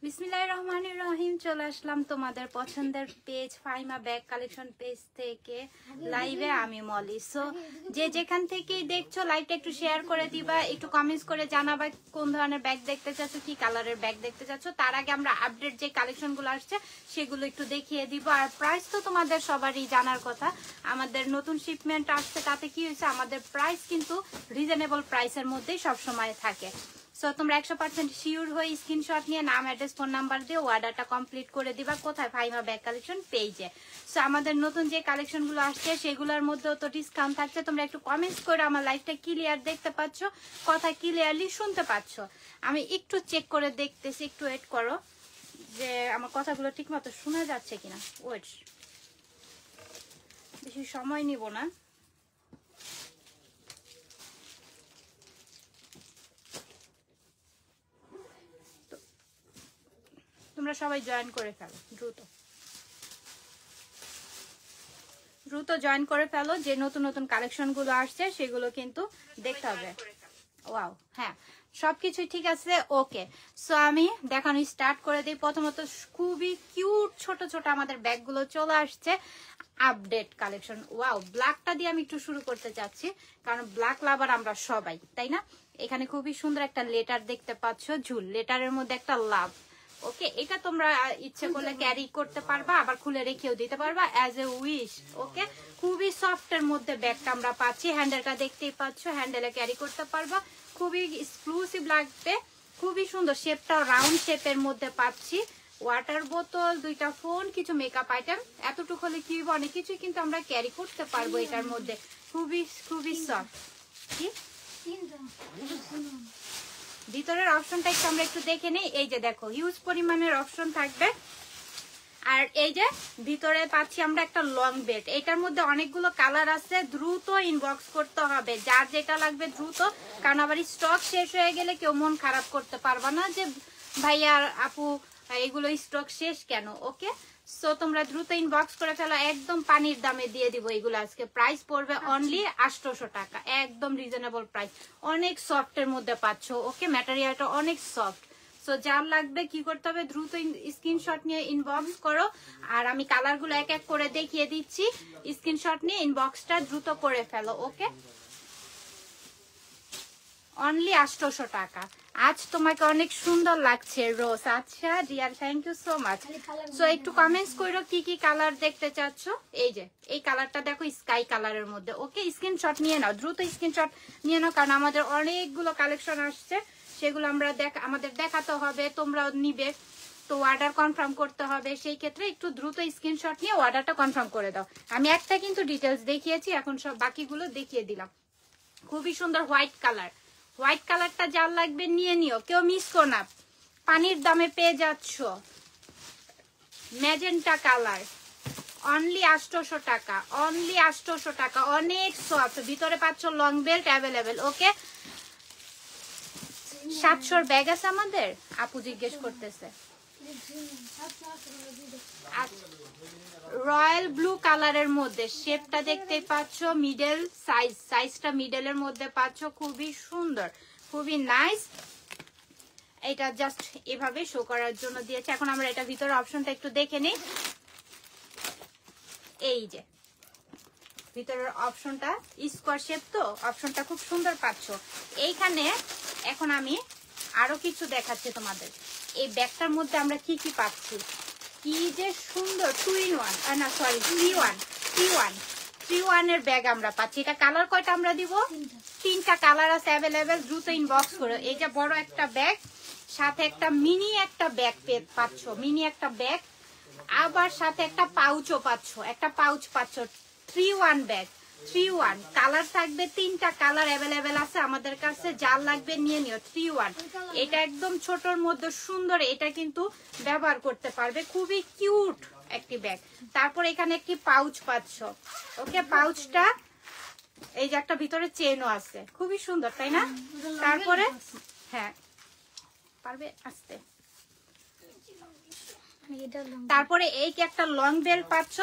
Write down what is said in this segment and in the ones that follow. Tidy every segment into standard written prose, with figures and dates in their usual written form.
বিসমিল্লাহির রহমানির রহিম, চলে আসলাম তোমাদের পছন্দের page Faima bag collection page থেকে লাইভে। আমি মলি। সো যে যেখান থেকেই দেখছো লাইভটা একটু শেয়ার করে দিবা, একটু কমেন্টস করে জানাবা কোন ধরনের ব্যাগ দেখতে চাচ্ছ, কি কালারের ব্যাগ দেখতে চাচ্ছ। তার আগে আমরা আপডেট যে কালেকশনগুলো আসছে সেগুলো একটু দেখিয়ে দিব। আর প্রাইস তো তোমাদের সবারই জানার কথা, আমাদের নতুন শিপমেন্ট আসছে, তাতে কি হয়েছে আমাদের প্রাইস কিন্তু রিজনেবল প্রাইসের মধ্যেই সবসময় থাকে। সো তোমরা 100% শিওর হয়ে স্ক্রিনশট নিয়ে নাম, অ্যাড্রেস, ফোন নাম্বার দিয়ে অর্ডারটা কমপ্লিট করে দিবা। কোথায়? ফাইমা ব্যাগ কালেকশন পেজে। সো আমাদের নতুন যে কালেকশনগুলো আসছে সেগুলোর মধ্যেও তো ডিসকাউন্ট থাকছে। তোমরা একটু কমেন্টস করে আমার লাইভটা ক্লিয়ার দেখতে পাচ্ছ, কথা ক্লিয়ারলি শুনতে পাচ্ছ। আমি একটু চেক করে দেখতেছি, একটু ওয়েট করো যে আমার কথাগুলো ঠিকমতো শোনা যাচ্ছে কিনা। ওয়েট, বেশি সময় নিব না। তোমরা সবাই জয়েন করে ফেলো, দ্রুত জয়েন করে ফেলো। যে নতুন নতুন কালেকশন গুলো আসছে সেগুলো কিন্তু দেখতে হবে। ওয়াও, হ্যাঁ সবকিছুই ঠিক আছে। ওকে, সো আমি দেখানো স্টার্ট করে দিই। প্রথমত খুবই কিউট ছোট ছোট আমাদের ব্যাগগুলো চলে আসছে, আপডেট কালেকশন। ওয়াও, ব্ল্যাকটা দিয়ে আমি একটু শুরু করতে চাচ্ছি, কারণ ব্ল্যাক লাভার আমরা সবাই, তাই না? এখানে খুবই সুন্দর একটা লেটার দেখতে পাচ্ছ, ঝুল লেটারের মধ্যে একটা লাভ। ওকে, এটা তোমরা ইচ্ছে করলে ক্যারি করতে পারবা, আবার খুলে রেখেও দিতে পারবা অ্যাজ এ উইশ। ওকে, খুবই সফট এর মধ্যে ব্যাগটা আমরা পাচ্ছি। হ্যান্ডেলটা দেখতেই পাচ্ছ, হ্যান্ডেলে ক্যারি করতে পারবা, খুবই এক্সক্লুসিভ লাগবে, খুবই সুন্দর। শেপটাও রাউন্ড শেপের মধ্যে পাচ্ছি। ওয়াটার বোতল, দুইটা ফোন, কিছু মেকআপ আইটেম, এতটুকু হলে কি অনেক কিছুই কিন্তু আমরা ক্যারি করতে পারবো এটার মধ্যে। খুবই খুবই সফট। কি ভিতরের অপশনটা একটু আমরা একটু দেখে নেই। এই যে দেখো, হিউজ পরিমাণের অপশন থাকবে। আর এই যে ভিতরে পাচ্ছি আমরা একটা লং বেল্ট। এটার মধ্যে অনেকগুলো কালার আছে, দ্রুত ইনবক্স করতে হবে যার যেটা লাগবে দ্রুত, কারণ আবার স্টক শেষ হয়ে গেলে কেউ মন খারাপ করতে পারবা না যে ভাইয়া আপু এগুলো স্টক শেষ কেন। ওকে, সো তোমরা দ্রুত ইনবক্স করে ফেলো, একদম পানির দামে দিয়ে দিব এগুলো। আজকে প্রাইস পড়বে অনলি 800 টাকা, একদম রিজনেবল প্রাইস। অনেক সফটের মধ্যে পাচ্ছ। ওকে, ম্যাটেরিয়ালটা অনেক সফট। সো যার লাগবে কি করতে হবে, দ্রুত স্ক্রিনশট নিয়ে ইনবক্স করো। আর আমি কালারগুলো এক এক করে দেখিয়ে দিচ্ছি, স্ক্রিনশট নিয়ে ইনবক্সটা দ্রুত করে ফেলো। ওকে, অনলি 800 টাকা। আজ তোমাকে অনেক সুন্দর লাগছে রোজ। আচ্ছা dear, thank you so much. So একটু কমেন্টস করো কি কি কালার দেখতে চাচ্ছ। এই যে এই কালারটা দেখো, স্কাই কালারের মধ্যে। ওকে, স্ক্রিনশট নিয়ে নাও, দ্রুত স্ক্রিনশট নিয়ে নাও, কারণ আমাদের অনেকগুলো কালেকশন আসছে, সেগুলো আমরা আমাদের দেখাতে হবে, তোমরাও নিবে, তো অর্ডার কনফার্ম করতে হবে। সেই ক্ষেত্রে একটু দ্রুত স্ক্রিনশট নিয়ে অর্ডারটা কনফার্ম করে দাও। আমি একটা কিন্তু ডিটেলস দেখিয়েছি, এখন সব বাকিগুলো দেখিয়ে দিলাম। খুবই সুন্দর হোয়াইট কালার। হোয়াইট কালারটা যার লাগবে নিয়ে নিও, কেউ মিস করো না, পানির দামে পেয়ে যাচ্ছ। ম্যাজেন্টা কালার, অনলি 800 টাকা, অনলি 800 টাকা। অনেক সফট, ভিতরে পাচ্ছ লং বেল্ট অ্যাভেলেবেল। ওকে, 700 ব্যাগ আছে আমাদের, আপু জিজ্ঞেস করতেছে। রয়্যাল ব্লু কালারের মধ্যে শেপটা দেখতেই পাচ্ছ, মিডল সাইজটা মিডলের মধ্যে পাচ্ছ, খুবই সুন্দর, খুবই নাইস। এটা জাস্ট এভাবে শো করার জন্য দিয়েছে। এখন আমরা এটা ভিতরে অপশনটা একটু দেখে নিই। এই যে ভিতরের অপশনটা স্কোয়ার শেপ, তো অপশনটা খুব সুন্দর পাচ্ছ এইখানে। এখন আমি আরো কিছু দেখাচ্ছি তোমাদের। এই ব্যাগটার মধ্যে আমরা কি কি পাচ্ছি, কি যে সুন্দর। 2-in-1, না সরি 3-1 এর ব্যাগ আমরা পাচ্ছি। এটা কালার কয়টা আমরা দিব? 3টা কালার আছে অ্যাভেলেবেল, দ্রুত ইনবক্স করো। এই যে বড় একটা ব্যাগ, সাথে একটা মিনি একটা ব্যাগ পাচ্ছ, মিনি একটা ব্যাগ, আবার সাথে একটা পাউচও পাচ্ছ, একটা পাউচ পাচ্ছ। 3-1 ব্যাগ, 3-1 কালার থাকবে, 3টা কালার অ্যাভেলেবেল আছে আমাদের কাছে, যার লাগবে নিয়ে নিও। 3-1, এটা একদম ছোটর মধ্যে সুন্দর, এটা কিন্তু ব্যবহার করতে পারবে, খুবই কিউট একটি ব্যাগ। তারপর এখানে একটি পাউচ পাচ্ছ। ওকে, পাউচটা এই যে একটা ভিতরে চেনও আছে, খুবই সুন্দর, তাই না? তারপরে হ্যাঁ পারবে আসতে। তারপরে এই কি একটা লং বেল্ট পাচ্ছ,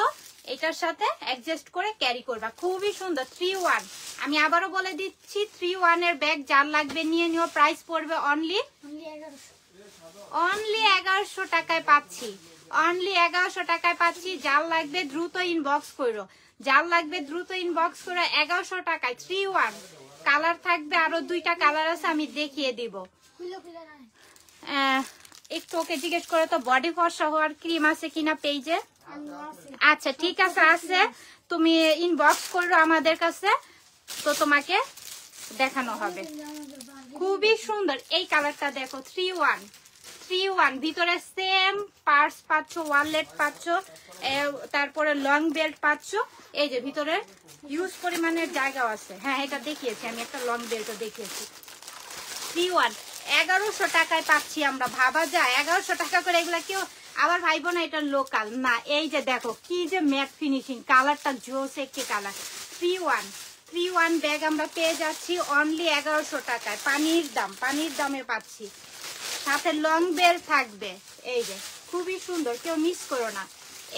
এটার সাথে অ্যাডজাস্ট করে ক্যারি করবা, খুবই সুন্দর। 3-1, আমি আবারও বলে দিচ্ছি, 3-1 এর ব্যাগ যার লাগবে নিয়ে নিও। প্রাইস পড়বে অনলি অনলি 1100 টাকায় পাচ্ছি, অনলি 1100 টাকায় পাচ্ছি। যার লাগবে দ্রুত ইনবক্স করো, যার লাগবে দ্রুত ইনবক্স করো। 1100 টাকায় 3-1 কালার থাকবে, আরো 2টা কালার আছে আমি দেখিয়ে দিব। একটু ওকে জিজ্ঞেস করে তো বডি ফর্সা হওয়ার ক্রিম আছে কিনা পেজে। আচ্ছা ঠিক আছে, আছে, তুমি ইনবক্স করো আমাদের কাছে, তো তোমাকে দেখানো হবে। খুবই সুন্দর এই কালারটা দেখো, 3-1 ভিতরে সেম পার্স পাচ্ছ, ওয়ালেট পাচ্ছ, তারপরে লং বেল্ট পাচ্ছ। এই যে ভিতরে হিউজ পরিমাণের জায়গাও আছে। হ্যাঁ এটা দেখিয়েছি আমি, একটা লং বেল্টও দেখিয়েছি। 3-1 1100 টাকায় পাচ্ছি আমরা। ভাবা যায় 1100 টাকা করে এগুলা কেউ আবার ভাইবো না এটা লোকাল না। এই যে দেখো কি যে ম্যাট ফিনিশিং, কালারটা জোস একটি কালার। 3-1 ব্যাগ আমরা পেয়ে যাচ্ছি অনলি 1100 টাকায়। পানির দামে পাচ্ছি, সাথে লং বেল্ট থাকবে। এই যে খুবই সুন্দর, কেউ মিস করো না।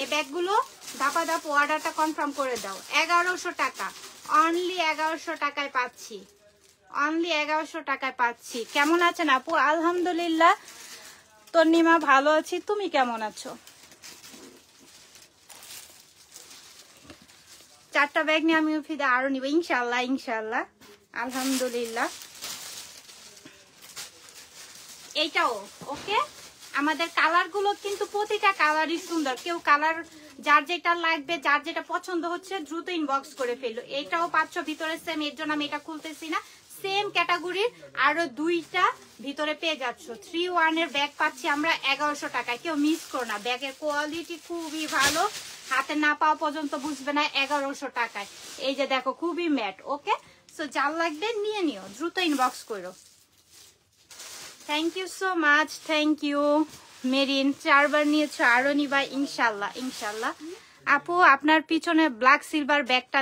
এই ব্যাগগুলো ধাপা অর্ডারটা কনফার্ম করে দাও। 1100 টাকা, অনলি 1100 টাকায় পাচ্ছি, অনলি 1100 টাকায় পাচ্ছি। কেমন আছেন আপু? আলহামদুলিল্লাহ তন্নিমা ভালো আছি, তুমি কেমন আছো? 4টা ব্যাগ নিয়ে আমি ফিদা আরো নিব ইনশাল্লাহ, ইনশাল্লাহ আলহামদুলিল্লাহ। এইটাও ওকে। আমাদের কালার গুলো কিন্তু প্রতিটা কালারই সুন্দর। কেউ কালার যার যেটা লাগবে, যার যেটা পছন্দ হচ্ছে দ্রুত ইনবক্স করে ফেলো। এটাও পাচ্ছ ভিতরে সেম, এর জন্য আমি এটা খুলতেছি না। সেম ক্যাটাগরির আরো 2টা ভিতরে পেয়ে যাচ্ছ। 3-1 এর ব্যাগ পাচ্ছি আমরা 1100 টাকায়, কেউ মিস করো না। ব্যাগের কোয়ালিটি খুবই ভালো, হাতে না পাওয়া পর্যন্ত বুঝবে না। 1100 টাকায় এই যে দেখো খুবই ম্যাট। ওকে, সো যার লাগবে নিয়ে নিও, দ্রুত ইনবক্স করো। Thank you so much, thank you Merin. 4বার নিয়েছো, আরো নিবা ইনশাল্লাহ, ইনশাল্লাহ। আপু আপনার পিছনে ব্ল্যাক সিলভার ব্যাগটা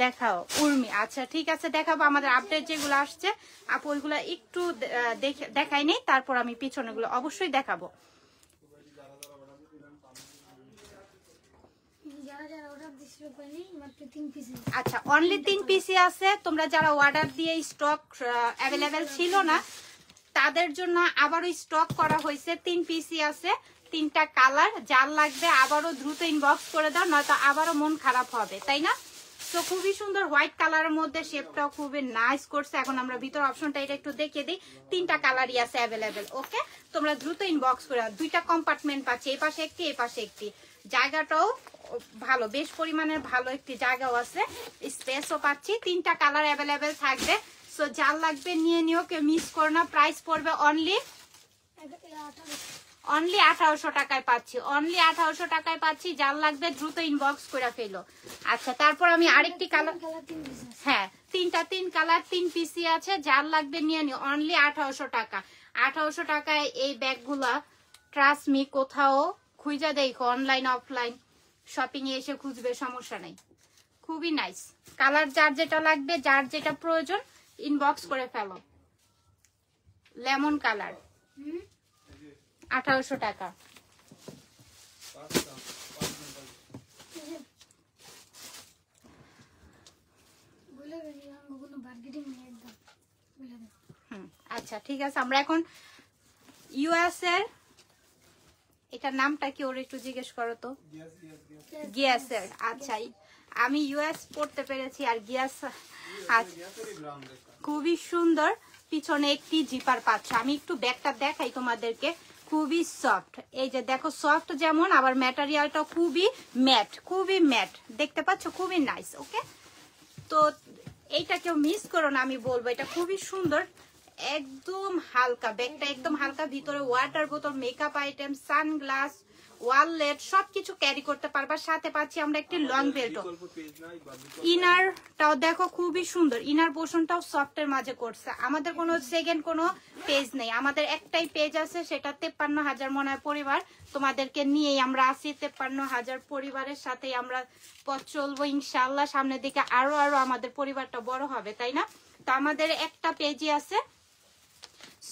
দেখাও উর্মি। আচ্ছা ঠিক আছে দেখাবো। আমাদের আপডেট যেগুলো আসছে আপু ওইগুলো একটু দেখাই নেই, তারপর আমি পিছনে গুলো অবশ্যই দেখাবো। আচ্ছা অনলি 3 পিসি আছে। তোমরা যারা অর্ডার দিয়ে স্টক অ্যাভেলেবেল ছিল না তাদের জন্য আবারও স্টক করা হয়েছে। 3 পিসি আছে, 3টা কালার। যার লাগবে আবারও দ্রুত ইনবক্স করে দাও, নয়তো আবারও মন খারাপ হবে, তাই না? তো খুবই সুন্দর হোয়াইট কালারের মধ্যে, শেপটাও খুবই নাইস করছে। এখন আমরা ভিতর অপশনটা এটা একটু দেখিয়ে দিই। 3টা কালারই আছে অ্যাভেলেবেল। ওকে, তোমরা দ্রুত ইনবক্স করে দাও। 2টা কম্পার্টমেন্ট পাচ্ছি, এই পাশে একটি, এই পাশে একটি। জায়গাটাও ভালো, বেশ পরিমাণের ভালো একটি জায়গাও আছে, স্পেসও পাচ্ছি। 3টা কালার অ্যাভেলেবেল থাকবে। সো যার লাগবে নিয়ে নিও, কেউ মিস করো না। প্রাইস পড়বে অনলি 1800 টাকায় পাচ্ছি, অনলি 1800 টাকায় পাচ্ছি। যার লাগবে দ্রুত ইনবক্স করে ফেলো। আচ্ছা তারপর আমি আরেকটি কালার, হ্যাঁ 3 কালার 3 পিসি আছে। যার লাগবে নিয়ে নিও, অনলি 1800 টাকা। 1800 টাকায় এই ব্যাগগুলা ট্রাস্ট মি কোথাও খুঁজে দেখো, অনলাইন অফলাইন শপিং এ এসে খুঁজবে, সমস্যা নেই। খুবই নাইস কালার। যার যেটা লাগবে, যার যেটা প্রয়োজন ইনবক্স করে ফেলো। লেমন কালার 1800 টাকা। আচ্ছা ঠিক আছে, আমরা এখন ইউএস এর, এটার নামটা কি ওর একটু জিজ্ঞেস করো তো। গিয়াস এর। আচ্ছা আমি ইউএস পড়তে পেরেছি আর গিয়াস। আচ্ছা খুবই সুন্দর, পিছনে একটি জিপার পাচ্ছ। আমি একটু ব্যাগটা দেখাই তোমাদেরকে। খুবই সফট, এই যে দেখো সফট যেমন, আবার ম্যাটেরিয়ালটা খুবই ম্যাট, খুবই ম্যাট দেখতে পাচ্ছ, খুবই নাইস। ওকে, তো এইটা কেউ মিস করো না, আমি বলবো এটা খুবই সুন্দর। একদম হালকা, ব্যাগটা একদম হালকা। ভিতরে ওয়াটার বোতল, মেকআপ আইটেম, সানগ্লাস, ওয়ালেট সবকিছু ক্যারি করতে পারবা। সাথে পাচ্ছি আমরা একটি লং বেল্টও। ইনারটাও দেখো খুবই সুন্দর, ইনার পোর্শনটাও সফটের মাঝে করছে। আমাদের কোনো সেকেন্ড কোনো পেজ নেই, আমাদের একটাই পেজ আছে, সেটা 53,000 মনে হয় পরিবার। তোমাদেরকে নিয়েই আমরা আছি, 53,000 পরিবারের সাথেই আমরা পথ চলবো ইনশাল্লাহ। সামনের দিকে আরো আমাদের পরিবারটা বড় হবে, তাই না? তো আমাদের একটা পেজই আছে,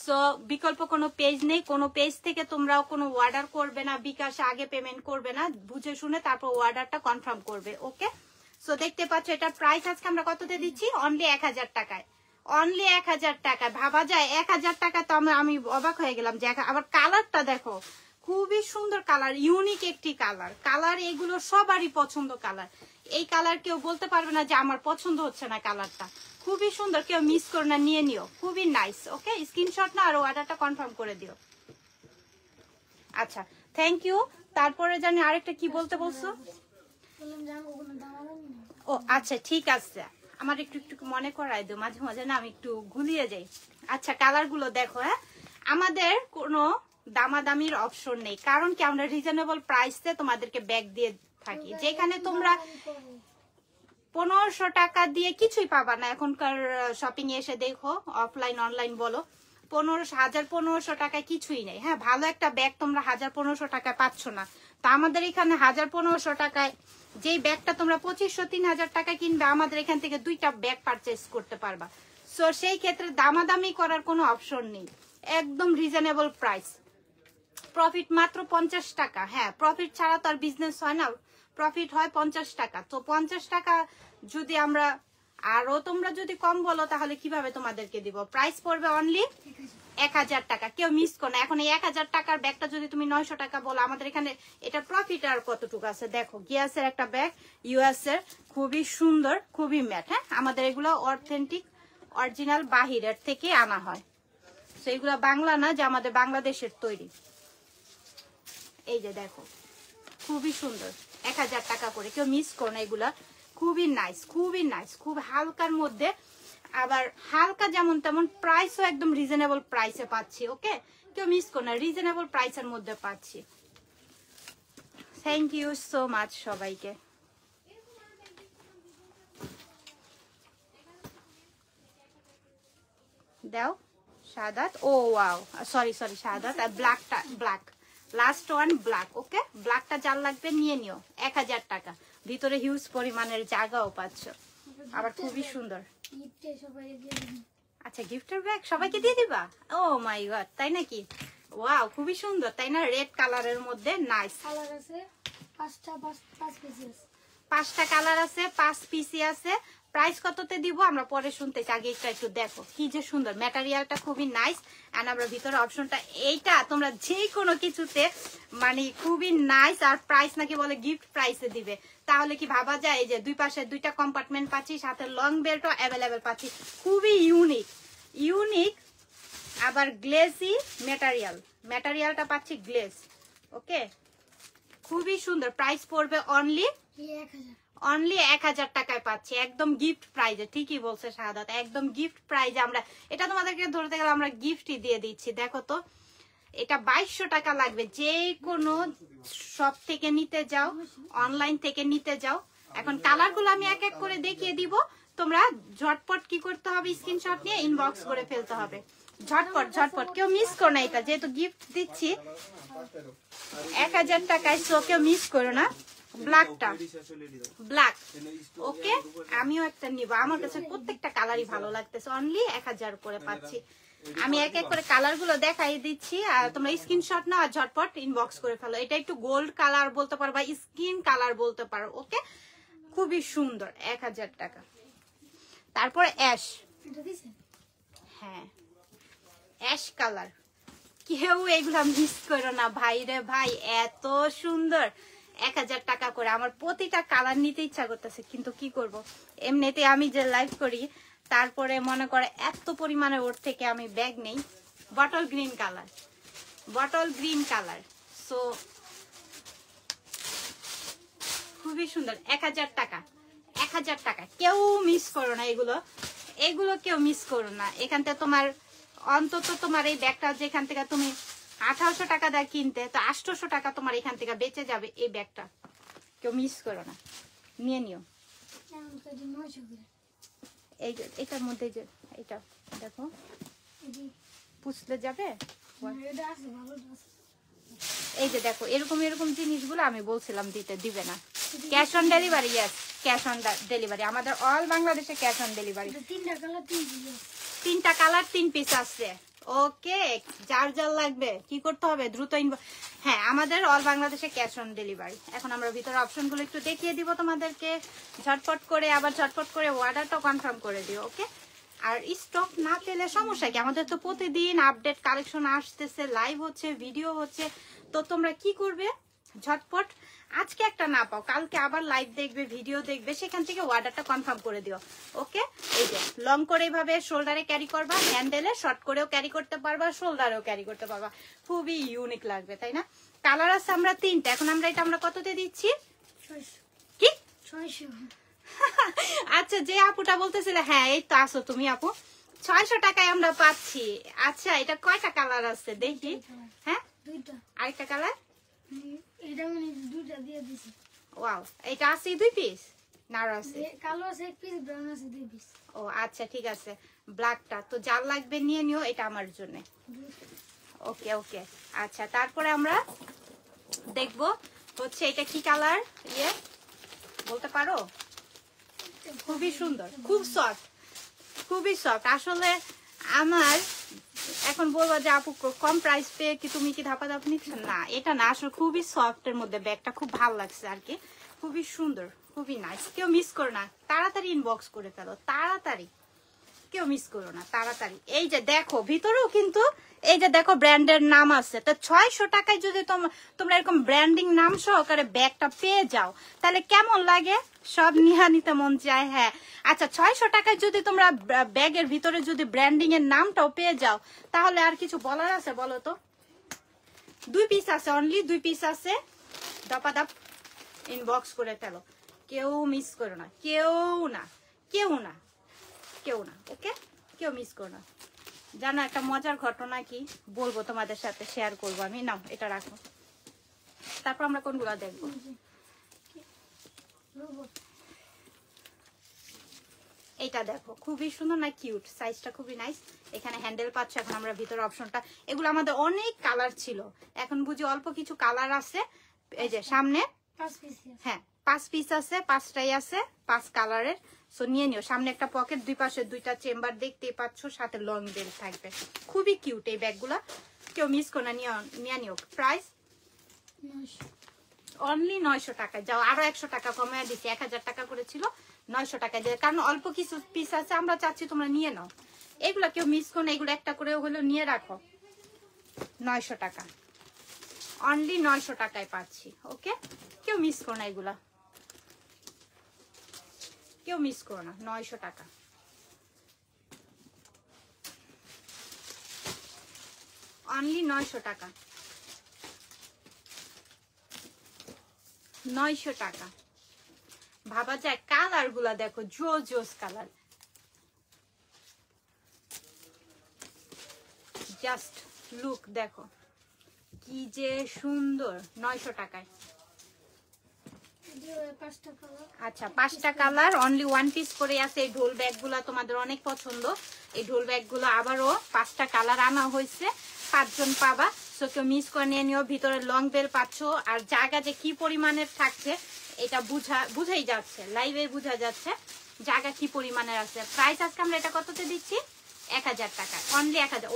সো বিকল্প কোনো পেজ নেই। কোনো পেজ থেকে তোমরাও কোনো অর্ডার করবে না, বিকাশে আগে পেমেন্ট করবে না, বুঝে শুনে তারপর অর্ডারটা কনফার্ম করবে। ওকে, সো দেখতে পাচ্ছ এটার প্রাইস আজকে আমরা কততে দিচ্ছি, অনলি 1000 টাকায়। অনলি 1000 টাকা। ভাবা যায় 1000 টাকা, তো আমি অবাক হয়ে গেলাম যে আবার কালারটা দেখো, খুবই সুন্দর কালার, ইউনিক একটি কালার। কালার এগুলো সবারই পছন্দ কালার। এই কালার কেউ বলতে পারবে না যে আমার পছন্দ হচ্ছে না কালারটা। খুবই সুন্দর, কেউ মিস করে না, নিয়ে নিও, খুবই নাইস। ওকে, স্ক্রিনশট না আর অর্ডারটা কনফার্ম করে দিও। আচ্ছা, থ্যাংক ইউ। তারপরে জানি আরেকটা কি বলতে বলছো? ও আচ্ছা, ঠিক আছে, আমার একটু একটু মনে করাই দিও, মাঝে মাঝে না আমি একটু গুলিয়ে যাই। আচ্ছা, কালার গুলো দেখো। হ্যাঁ, আমাদের কোনো দামাদামির অপশন নেই, কারণ কি আমরা রিজনেবল প্রাইসে তোমাদেরকে ব্যাগ দিয়ে থাকি। যেখানে তোমরা 1500 টাকা দিয়ে কিছুই পাবা না। এখনকার শপিং এ এসে দেখো, অফলাইন অনলাইন বলো, 1500 টাকায় কিছুই নেই। হ্যাঁ, ভালো একটা ব্যাগ তোমরা 1500 টাকায় পাচ্ছ না। তা আমাদের এখানে 1500 টাকায় যেই ব্যাগটা তোমরা 2500-3000 টাকায় কিনবে, আমাদের এখান থেকে 2টা ব্যাগ পারচেস করতে পারবা। সো সেই ক্ষেত্রে দামাদামি করার কোনো অপশন নেই, একদম রিজনেবল প্রাইস। প্রফিট মাত্র 50 টাকা। হ্যাঁ, প্রফিট ছাড়া তো আর বিজনেস হয় না, প্রফিট হয় 50 টাকা। তো 50 টাকা যদি আমরা, আরো তোমরা যদি কম বলো তাহলে কিভাবে তোমাদেরকে দিব? প্রাইস পড়বে অনলি 1000 টাকা। কেউ মিস করো না। এখন এই 1000 টাকার ব্যাগটা যদি তুমি 900 টাকা বলো, আমাদের এখানে এটা প্রফিট আর কতটুকু আছে দেখো। গিয়াসের একটা ব্যাগ, ইউএস এর, খুবই সুন্দর, খুবই ম্যাট। হ্যাঁ, আমাদের এগুলো অথেন্টিক অরিজিনাল বাহিরের থেকে আনা হয়। তো এগুলো বাংলা না, যে আমাদের বাংলাদেশের তৈরি। এই যে দেখো, খুবই সুন্দর, 1000 টাকা করে। কেউ মিস করো না, এগুলা খুবই নাইস, খুবই নাইস, খুব হালকার মধ্যে। আবার হালকা যেমন তেমন, প্রাইসও একদম রিজনেবল প্রাইসে পাচ্ছি। ওকে, কেউ মিস করো না, রিজনেবল প্রাইসের মধ্যে পাচ্ছি। থ্যাংক ইউ সো মাচ সবাইকে। দাও শাহাদাত। ও ওয়াও, সরি সরি শাহাদাত। আর ব্ল্যাকটা, ব্ল্যাক লাস্ট ওয়ান, ব্ল্যাক। ওকে, ব্ল্যাকটা যার লাগবে নিয়ে নিও, 1000 টাকা। ভিতরে হিউজ পরিমাণের জায়গাও পাচ্ছ, আবার খুবই সুন্দর। আচ্ছা, গিফটের ব্যাগ সবাইকে দিয়ে দিবা? ও মাই গড, তাই নাকি? ওয়াও, খুবই সুন্দর, তাই না? রেড কালারের মধ্যে নাইস। কালার আছে 5টা কালার আছে, 5 পিসি আছে। প্রাইস কততে দিব আমরা পরে শুনতে চাই, আগে এটা একটু দেখো কি যে সুন্দর। ম্যাটেরিয়ালটা খুবই নাইস। এন্ড আমরা ভিতরে অপশনটা এইটা তোমরা যে কোনো কিছুতে মানে খুবই নাইস। আর প্রাইস নাকি বলে গিফট প্রাইসে দিবে, তাহলে কি ভাবা যায়? এই যে দুই পাশে 2টা কম্পার্টমেন্ট পাচ্ছি, সাথে লং বেল্টও অ্যাভেলেবেল পাচ্ছি। খুবই ইউনিক, ইউনিক। আবার গ্লেজি ম্যাটেরিয়াল, ম্যাটেরিয়ালটা পাচ্ছি গ্লেজ। ওকে, খুবই সুন্দর। প্রাইস পড়বে অনলি 1000 টাকায় পাচ্ছি, একদম গিফট প্রাইজে। ঠিকই বলছে শাহাদাত, একদম গিফট প্রাইজে। আমরা এটা তোমাদেরকে ধরতে গেলে আমরা গিফটই দিয়ে দিচ্ছি। দেখো তো, এটা 2200 টাকা লাগবে। যে কোনো শপ থেকে নিতে যাও, অনলাইন থেকে নিতে যাও। এখন কালারগুলো আমি এক এক করে দেখিয়ে দিব, তোমরা ঝটপট কি করতে হবে, স্ক্রিনশট নিয়ে ইনবক্স করে ফেলতে হবে। ঝটপট ঝটপট, কেউ মিস করো না। এটা যেহেতু গিফট দিচ্ছি 1000 টাকায়, সো কেউ মিস করো না। ব্ল্যাকটা, ব্ল্যাক। ওকে, আমিও একটা নিব, আমার কাছে প্রত্যেকটা কালারই ভালো লাগতেছে। অনলি 1000 করে পাচ্ছি। আমি এক এক করে কালার গুলো দেখাই দিচ্ছি, আর তোমরা স্ক্রিনশট নাও আর ঝটপট ইনবক্স করে ফেলো। এটা একটু গোল্ড কালার বলতে পারো বা স্কিন কালার বলতে পারো। ওকে, খুবই সুন্দর, 1000 টাকা। তারপর অ্যাশ, হ্যাঁ অ্যাশ কালার। কেউ এগুলা মিস করো না ভাই রে ভাই, এত সুন্দর। 1000 টাকা করে। আমার প্রতিটা কালার নিতে ইচ্ছা করতেছে, কিন্তু কি করব, এমনিতে আমি যে লাইভ করি, তারপরে মনে করে এত পরিমাণে ওর থেকে আমি ব্যাগ নেই। Bottle green colour, bottle green colour. So খুবই সুন্দর, 1000 টাকা, 1000 টাকা। কেউ মিস করো না, এগুলো এগুলো কেউ মিস করো না। এখান থেকে তোমার অন্তত তোমার এই ব্যাগটা যেখান থেকে তুমি 1800 টাকা দিয়ে কিনতে, তো 800 টাকা তোমার এখান থেকে বেঁচে যাবে এই ব্যাগটা। কেউ মিস করো না, নিয়ে নিও। এই যে এটার মধ্যে, যে এটা দেখো, পুছলে যাবে। এই যে দেখো, এরকম এরকম জিনিসগুলো আমি বলছিলাম দিতে, দিবে না। Cash on delivery, yes cash on delivery. আমাদের অল বাংলাদেশে ক্যাশ অন ডেলিভারি। 3টা কালার 3 পিস আছে। ওকে, যার যার লাগবে কি করতে হবে, দ্রুত হ্যাঁ, আমাদের অল বাংলাদেশে ক্যাশ অন ডেলিভারি। এখন আমরা ভিতরে অপশনগুলো একটু দেখিয়ে দিব তোমাদেরকে ঝটপট করে, আবার ঝটপট করে অর্ডারটা কনফার্ম করে দিও। ওকে, আর স্টক না পেলে সমস্যা কি, আমাদের তো প্রতিদিন আপডেট কালেকশন আসতেছে, লাইভ হচ্ছে, ভিডিও হচ্ছে, তো তোমরা কি করবে ঝটপট আজকে একটা না পাও কালকে আবার লাইভ দেখবে, ভিডিও দেখবে, সেখান থেকে অর্ডারটা কনফার্ম করে দিও। ওকে, এই যে লং করে এইভাবে শোল্ডারে ক্যারি করবা, হ্যান্ডেলে শর্ট করেও ক্যারি করতে পারবা, শোল্ডারেও ক্যারি করতে পারবা, খুবই ইউনিক লাগবে তাই না? কালার আছে আমরা 3টা। এখন আমরা কততে দিচ্ছি? কি 600। আচ্ছা, যে আপুটা বলতেছিলে, হ্যাঁ এই তো আসো তুমি আপু, 600 টাকায় আমরা পাচ্ছি। আচ্ছা, এটা কয়টা কালার আছে দেখি? হ্যাঁ, 2টা। আরেকটা কালার? এটা মানে 2টা দিয়ে দিছি। ওয়াও, এটা আছে 2 পিস না আর আছে? কালো আছে 1 পিস, ব্রাউন আছে 2 পিস। ও আচ্ছা, ঠিক আছে, ব্ল্যাকটা তো যার লাগবে নিয়ে নিও, এটা আমার জন্য। ওকে ওকে, আচ্ছা তারপরে আমরা দেখব হচ্ছে এটা কি কালার, ইয়ে বলতে পারো? খুবই সুন্দর, খুব সফট, খুবই সফট। আসলে আমার এখন বলবো যে আপু কম প্রাইস পেয়ে কি তুমি কি ধাপা ধাপ নিচ্ছ, না এটা না, আসলে খুবই সফট এর মধ্যে, ব্যাগটা খুব ভালো লাগছে আর কি, খুবই সুন্দর, খুবই নাইস। কেউ মিস করো না, তাড়াতাড়ি ইনবক্স করে ফেলো, তাড়াতাড়ি, কেউ মিস করো না, তাড়াতাড়ি। এই যে দেখো ভিতরেও কিন্তু এই যে দেখো ব্র্যান্ডের নাম আছে, তো 600 টাকায় যদি তোমরা এরকম ব্র্যান্ডিং নাম সহকারে ব্যাগটা পেয়ে যাও তাহলে কেমন লাগে? সব নিহা নিতে মন চায়। হ্যাঁ আচ্ছা, 600 টাকায় যদি তোমরা ব্যাগের ভিতরে যদি ব্র্যান্ডিং এর নামটাও পেয়ে যাও তাহলে আর কিছু বলার আছে বলো তো? 2 পিস আছে, অনলি 2 পিস আছে, দপাদপ ইনবক্স করে ফেলো, কেউ মিস করো না, কেউ না, কেউ না, কেউ না। ওকে, কেউ মিস করো না। জানো একটা মজার ঘটনা কি বলবো তোমাদের সাথে, শেয়ার করবো আমি। নাও এটা রাখো, তারপর আমরা কোনগুলো দেখবো। এটা দেখো খুবই সুন্দর না, কিউট, সাইজটা খুবই নাইস। এখানে হ্যান্ডেল পাচ্ছ। এখন আমরা ভিতরে অপশনটা, এগুলো আমাদের অনেক কালার ছিল, এখন বুঝি অল্প কিছু কালার আছে। এই যে সামনে 5 পিস। হ্যাঁ 5 পিস আছে, 5টাই আছে 5 কালারের। সো নিয়ে নিও। সামনে একটা পকেট, দুই পাশে 2টা চেম্বার দেখতেই পাচ্ছ, সাথে লং বেল থাকবে, খুবই কিউট এই ব্যাগগুলো, কেউ মিস করে না, নিয়ে নিও। প্রাইস অনলি 900 টাকা। যাও আরো 100 টাকা কমায় দিচ্ছি, 1000 টাকা করেছিল, 900 টাকা দিয়ে, কারণ অল্প কিছু পিস আছে, আমরা চাচ্ছি তোমরা নিয়ে নাও। এগুলো কেউ মিস করো না, এগুলো একটা করে হলেও নিয়ে রাখো। 900 টাকা, অনলি 900 টাকায় পাচ্ছি। ওকে, কেউ মিস করো না, এগুলা কেউ মিস করো না, 900 টাকা। অনলি 900 টাকা, 900 টাকা। ভাবা যায়, কালার গুলা দেখো, জোস কালার, জাস্ট লুক দেখো কি যে সুন্দর। 900 টাকায়। আচ্ছা 5টা কালার, অনলি 1 পিস করে আছে। এই ঢোল ব্যাগ গুলা তোমাদের অনেক পছন্দ, এই ঢোল ব্যাগ গুলো আবারও 5টা কালার আনা হয়েছে, 5 জন পাবা। সো কেউ মিস করে নিয়ে নিও। ভিতরে লং বেল পাচ্ছ, আর জায়গা যে কি পরিমাণের থাকছে এটা বুঝাই যাচ্ছে, লাইভে বোঝা যাচ্ছে জায়গা কি পরিমাণের আছে। প্রাইস আজকে আমরা এটা কততে দিচ্ছি? 1000 টাকা, অনলি 1000।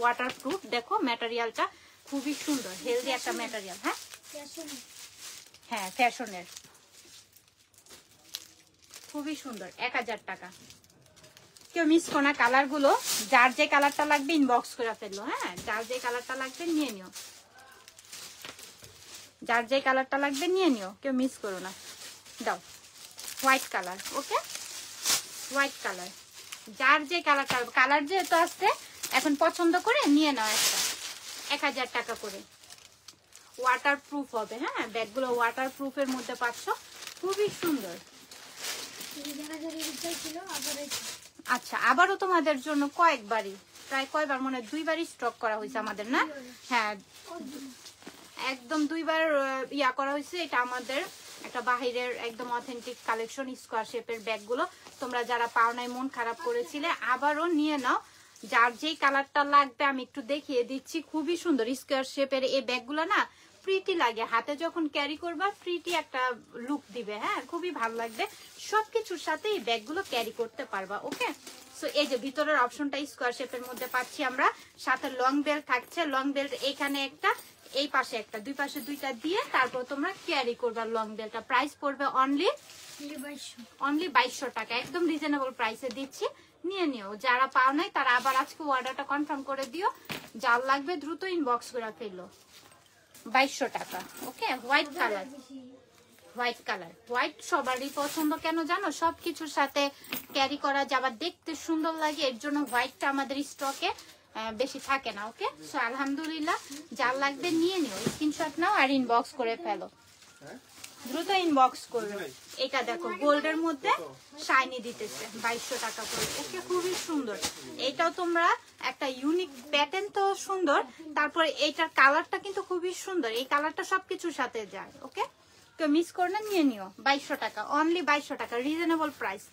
ওয়াটার প্রুফ, দেখো ম্যাটেরিয়ালটা খুবই সুন্দর, হেলদি একটা ম্যাটেরিয়াল। হ্যাঁ হ্যাঁ, ফ্যাশনের, খুবই সুন্দর, 1000 টাকা। কেউ মিস করো না, কালার গুলো যার যে কালারটা লাগবে ইনবক্স করে ফেললো। হ্যাঁ, যার যে কালারটা লাগবে নিয়ে নিও, যার যে কালারটা লাগবে নিয়ে নিও, কেউ মিস করো না। দাও হোয়াইট কালার। ওকে, হোয়াইট কালার, যার যে কালারটা, কালার যেহেতু আসছে এখন পছন্দ করে নিয়ে নাও একটা, 1000 টাকা করে। ওয়াটার প্রুফ হবে। হ্যাঁ, ব্যাগগুলো ওয়াটার প্রুফের মধ্যে পাচ্ছ, খুবই সুন্দর। আচ্ছা, আবারও তোমাদের জন্য কয়েকবারই, প্রায় কয়বার, মনে হয় 2বারই স্টক করা হয়েছে আমাদের, না? হ্যাঁ, একদম 2বার ইয়া করা হয়েছে। এটা আমাদের একটা বাহিরের একদম অথেন্টিক কালেকশন, স্কোয়ার শেপের ব্যাগগুলো। তোমরা যারা পাও নাই, মন খারাপ করেছিলে, আবারও নিয়ে নাও। যার যেই কালারটা লাগবে আমি একটু দেখিয়ে দিচ্ছি, খুবই সুন্দর স্কোয়ার শেপের এই ব্যাগগুলো না, প্রিটি লাগে, হাতে যখন ক্যারি করবা প্রিটি একটা লুক দিবে। হ্যাঁ, খুবই ভালো লাগবে, সবকিছুর সাথে এই ব্যাগগুলো ক্যারি করতে পারবা। ওকে, সো এই যে ভিতরের অপশনটা স্কোয়ার শেপের মধ্যে পাচ্ছি আমরা, সাথে লং বেল্ট থাকছে। লং বেল্ট এখানে একটা, এই পাশে একটা, 2 পাশে 2টা দিয়ে তারপর তোমরা ক্যারি করবা লং বেল্টটা। প্রাইস পড়বে অনলি 2200 টাকা, একদম রিজনেবল প্রাইসে দিচ্ছি। নিয়ে নিও। যারা পাও নাই তারা আবার আজকে অর্ডারটা কনফার্ম করে দিও। যার লাগবে দ্রুত ইনবক্স করে ফেলো। 2200 টাকা। Okay, white colour, white colour, white সবারই পছন্দ কেন জানো, সবকিছুর সাথে ক্যারি করা যাবার দেখতে সুন্দর লাগে, এর জন্য হোয়াইটটা আমাদের স্টকে বেশি থাকে না। ওকে, সো আলহামদুলিল্লাহ যার লাগবে নিয়ে নিও, স্ক্রিনশট নাও আর ইনবক্স করে ফেলো, দ্রুত ইনবক্স করবে। এটা দেখো গোল্ডের মধ্যে শাইনি দিতেছে 2200 টাকা করে। ওকে, খুবই সুন্দর। এটাও তোমরা একটা ইউনিক প্যাটার্ন তো সুন্দর, তারপরে এইটার কালারটা কিন্তু খুবই সুন্দর, এই কালারটা সবকিছুর সাথে যায়। ওকে, কেউ মিস করে না, নিয়ে নিও। 2200 টাকা, অনলি 2200 টাকা, রিজনেবল প্রাইস,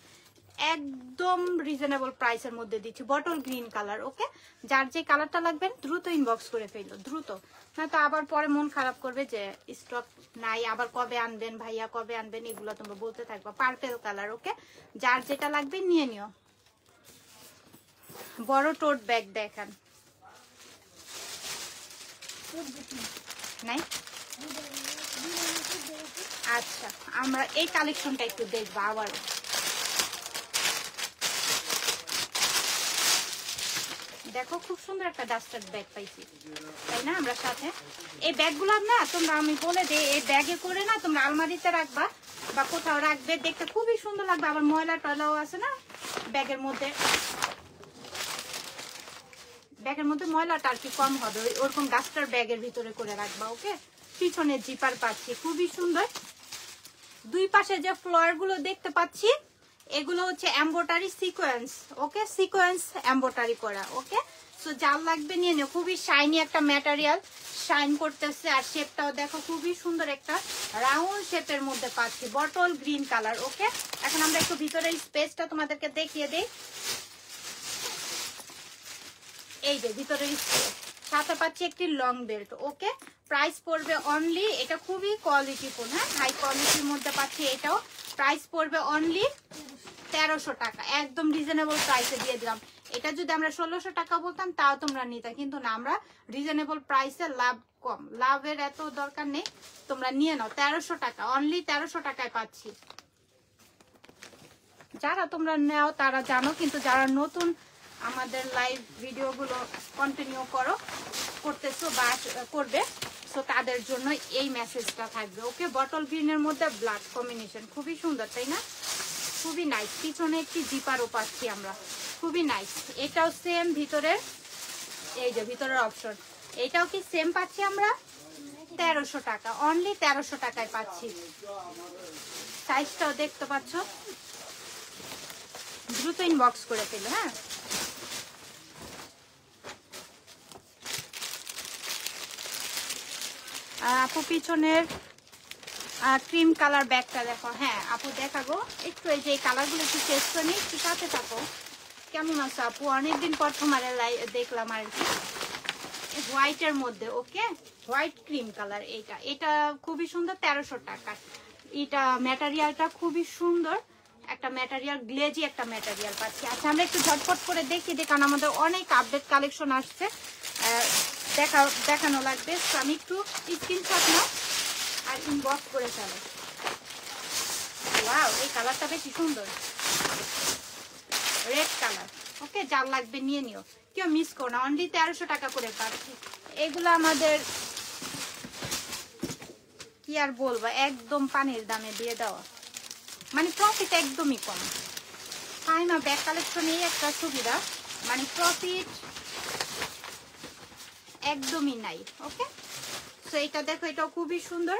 একদম রিজনেবল প্রাইসের মধ্যে দিচ্ছি। Bottle green colour. ওকে, যার যে কালারটা লাগবে দ্রুত ইনবক্স করে ফেলো, দ্রুত, না তো আবার পরে মন খারাপ করবে যে স্টক নাই, আবার কবে আনবেন ভাইয়া, কবে আনবেন, এগুলো তোমরা বলতে থাকবা। Purple colour. ওকে, যার যেটা লাগবে নিয়ে নিও। বড় টোট ব্যাগ দেখান, নাই? আচ্ছা, আমরা এই কালেকশনটা একটু দেখবো আবার। দেখো খুব সুন্দর একটা ডাস্টার ব্যাগ পাইছি, তাই না? আমরা সাথে এই ব্যাগগুলো না তোমরা, আমি বলে দিই, এই ব্যাগে করে না তোমরা আলমারিতে রাখবা বা কোথাও রাখবে, দেখতে খুবই সুন্দর লাগবে। আবার ময়লা টয়লাও আছে না ব্যাগের মধ্যে, ব্যাগের মধ্যে ময়লাটা আর কি কম হবে, ওরকম ডাস্টার ব্যাগের ভিতরে করে রাখবা। ওকে, পিছনে জিপার পাচ্ছি, খুবই সুন্দর। দুই পাশে যে ফ্লোয়ার গুলো দেখতে পাচ্ছি এগুলো হচ্ছে এমব্রয়ডারি সিকোয়েন্স। ওকে, সিকোয়েন্স এমব্রয়ডারি করা। ওকে, সো যার লাগবে নিয়ে নিও। খুবই শাইনি একটা ম্যাটেরিয়াল, শাইন করতেছে, আর শেপটাও দেখো খুবই সুন্দর, একটা রাউন্ড শেপের মধ্যে পাচ্ছি, বটল গ্রিন কালার। ওকে, এখন আমরা একটু ভিতরের স্পেসটা তোমাদেরকে দেখিয়ে দিই। এই যে ভিতরের স্পেস, সাথে পাচ্ছি একটি লং বেল্ট। ওকে, প্রাইস পড়বে অনলি, এটা খুবই কোয়ালিটিফুল, হ্যাঁ, হাই কোয়ালিটির মধ্যে পাচ্ছি। এটাও প্রাইস পড়বে অনলি 1300 টাকা, একদম রিজনেবল প্রাইসে দিয়ে দিলাম। এটা যদি আমরা 1600 টাকা বলতাম তাও তোমরা নিতে, কিন্তু না, আমরা রিজনেবল প্রাইসে, লাভ কম, লাভের এত দরকার নেই, তোমরা নিয়ে নাও। 1300 টাকা, অনলি 1300 টাকায় পাচ্ছি। যারা তোমরা নাও তারা জানো, কিন্তু যারা নতুন আমাদের লাইভ ভিডিওগুলো কন্টিনিউ করতেছো বা করবে, সো তাদের জন্য এই মেসেজটা থাকবে। ওকে, বটল গ্রিনের মধ্যে ব্ল্যাক কম্বিনেশন, খুবই সুন্দর, তাই না? খুবই নাইস। পিছনে একটি জিপারও পাচ্ছি আমরা, খুবই নাইস। এটাও সেম ভিতরের, এই যে ভিতরের অপশন, এটাও কি সেম পাচ্ছি আমরা 1300 টাকা, অনলি 1300 টাকায় পাচ্ছি। সাইজটাও দেখতে পাচ্ছ, দ্রুত ইনবক্স করে ফেলো। হ্যাঁ, আপু পিছনের ক্রিম কালার ব্যাগটা দেখো। হ্যাঁ আপু দেখাবো একটু, এই যে কালারগুলো একটু টেস্ট করে নিই, একটু সাথে থাকো। কেমন আছো আপু? অনেকদিন পর তোমার দেখলাম আর কি, হোয়াইটের মধ্যে। ওকে, হোয়াইট ক্রিম কালার, এটা খুবই সুন্দর, 1300 টাকা। এটা ম্যাটেরিয়ালটা খুবই সুন্দর, একটা ম্যাটেরিয়াল, গ্লেজি একটা ম্যাটেরিয়াল পাচ্ছি। আচ্ছা, আমরা একটু ঝটপট করে দেখি দিই, কারণ আমাদের অনেক আপডেট কালেকশন আসছে, দেখানো লাগবে। তো আমি একটু স্ক্রিনশট নাও আর ইনবক্স করে ফেলো। ওয়াও, এই কালারটা বেশি সুন্দর, রেড কালার। ওকে, যার লাগবে নিয়ে নিও, কেউ মিস করো না, অনলি 1300 টাকা করে পাচ্ছি। এগুলো আমাদের কি আর বলবো, একদম পানির দামে দিয়ে দেওয়া, মানে প্রফিট একদমই কম। তাই না, ব্যাগ কালেকশন এই একটা সুবিধা, মানে প্রফিট একদমই নাই। ওকে, তো এটা দেখো, এটাও খুবই সুন্দর,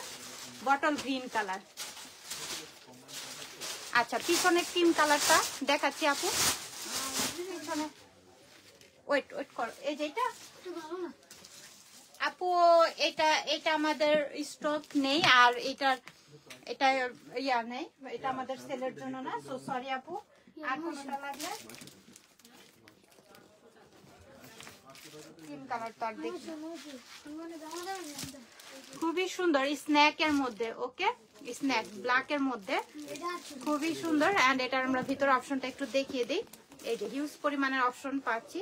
বটল গ্রিন কালার। আচ্ছা, পিছনে ক্রিম কালারটা দেখাচ্ছি আপু, পিছনে ওয়েট করো, এই যে এটা আপু, এটা আমাদের স্টক নেই, আর এটা ইয়া নেই, এটা আমাদের সেলের জন্য না, সো সরি আপু। আর কোনটা লাগলে ক্রিম কালারটা দেখি, খুবই সুন্দর, স্ন্যাকের মধ্যে। ওকে, স্ন্যাক ব্ল্যাকের মধ্যে খুবই সুন্দর। এন্ড এটার আমরা ভিতরে অপশনটা একটু দেখিয়ে দিই। এই যে হিউজ পরিমাণের অপশন পাচ্ছি,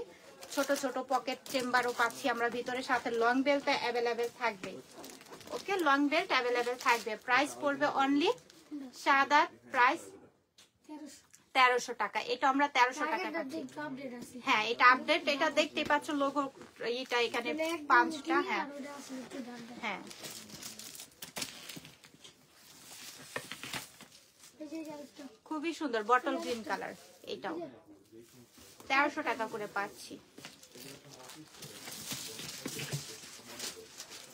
ছোট ছোট পকেট চেম্বারও পাচ্ছি আমরা ভিতরে, সাথে লং বেল্টটা অ্যাভেলেবেল থাকবে। ওকে, লং বেল্ট অ্যাভেলেবেল থাকবে। প্রাইস পড়বে অনলি সাদা, প্রাইস 1300 টাকা। এটা আমরা 1300 টাকা আগেরটা পাচ্ছি। একটু আপডেট আছে। হ্যাঁ এটা আপডেট, এটা দেখতে পাচ্ছ লোগো, এটা এখানে তাহলে একদম 5টা। clear, হ্যাঁ আর ওটা আছে একটু dark dark। হ্যাঁ এই যে আরেকটা। খুবই সুন্দর বটল গ্রিন কালার, এটাও 1300 টাকা করে পাচ্ছি।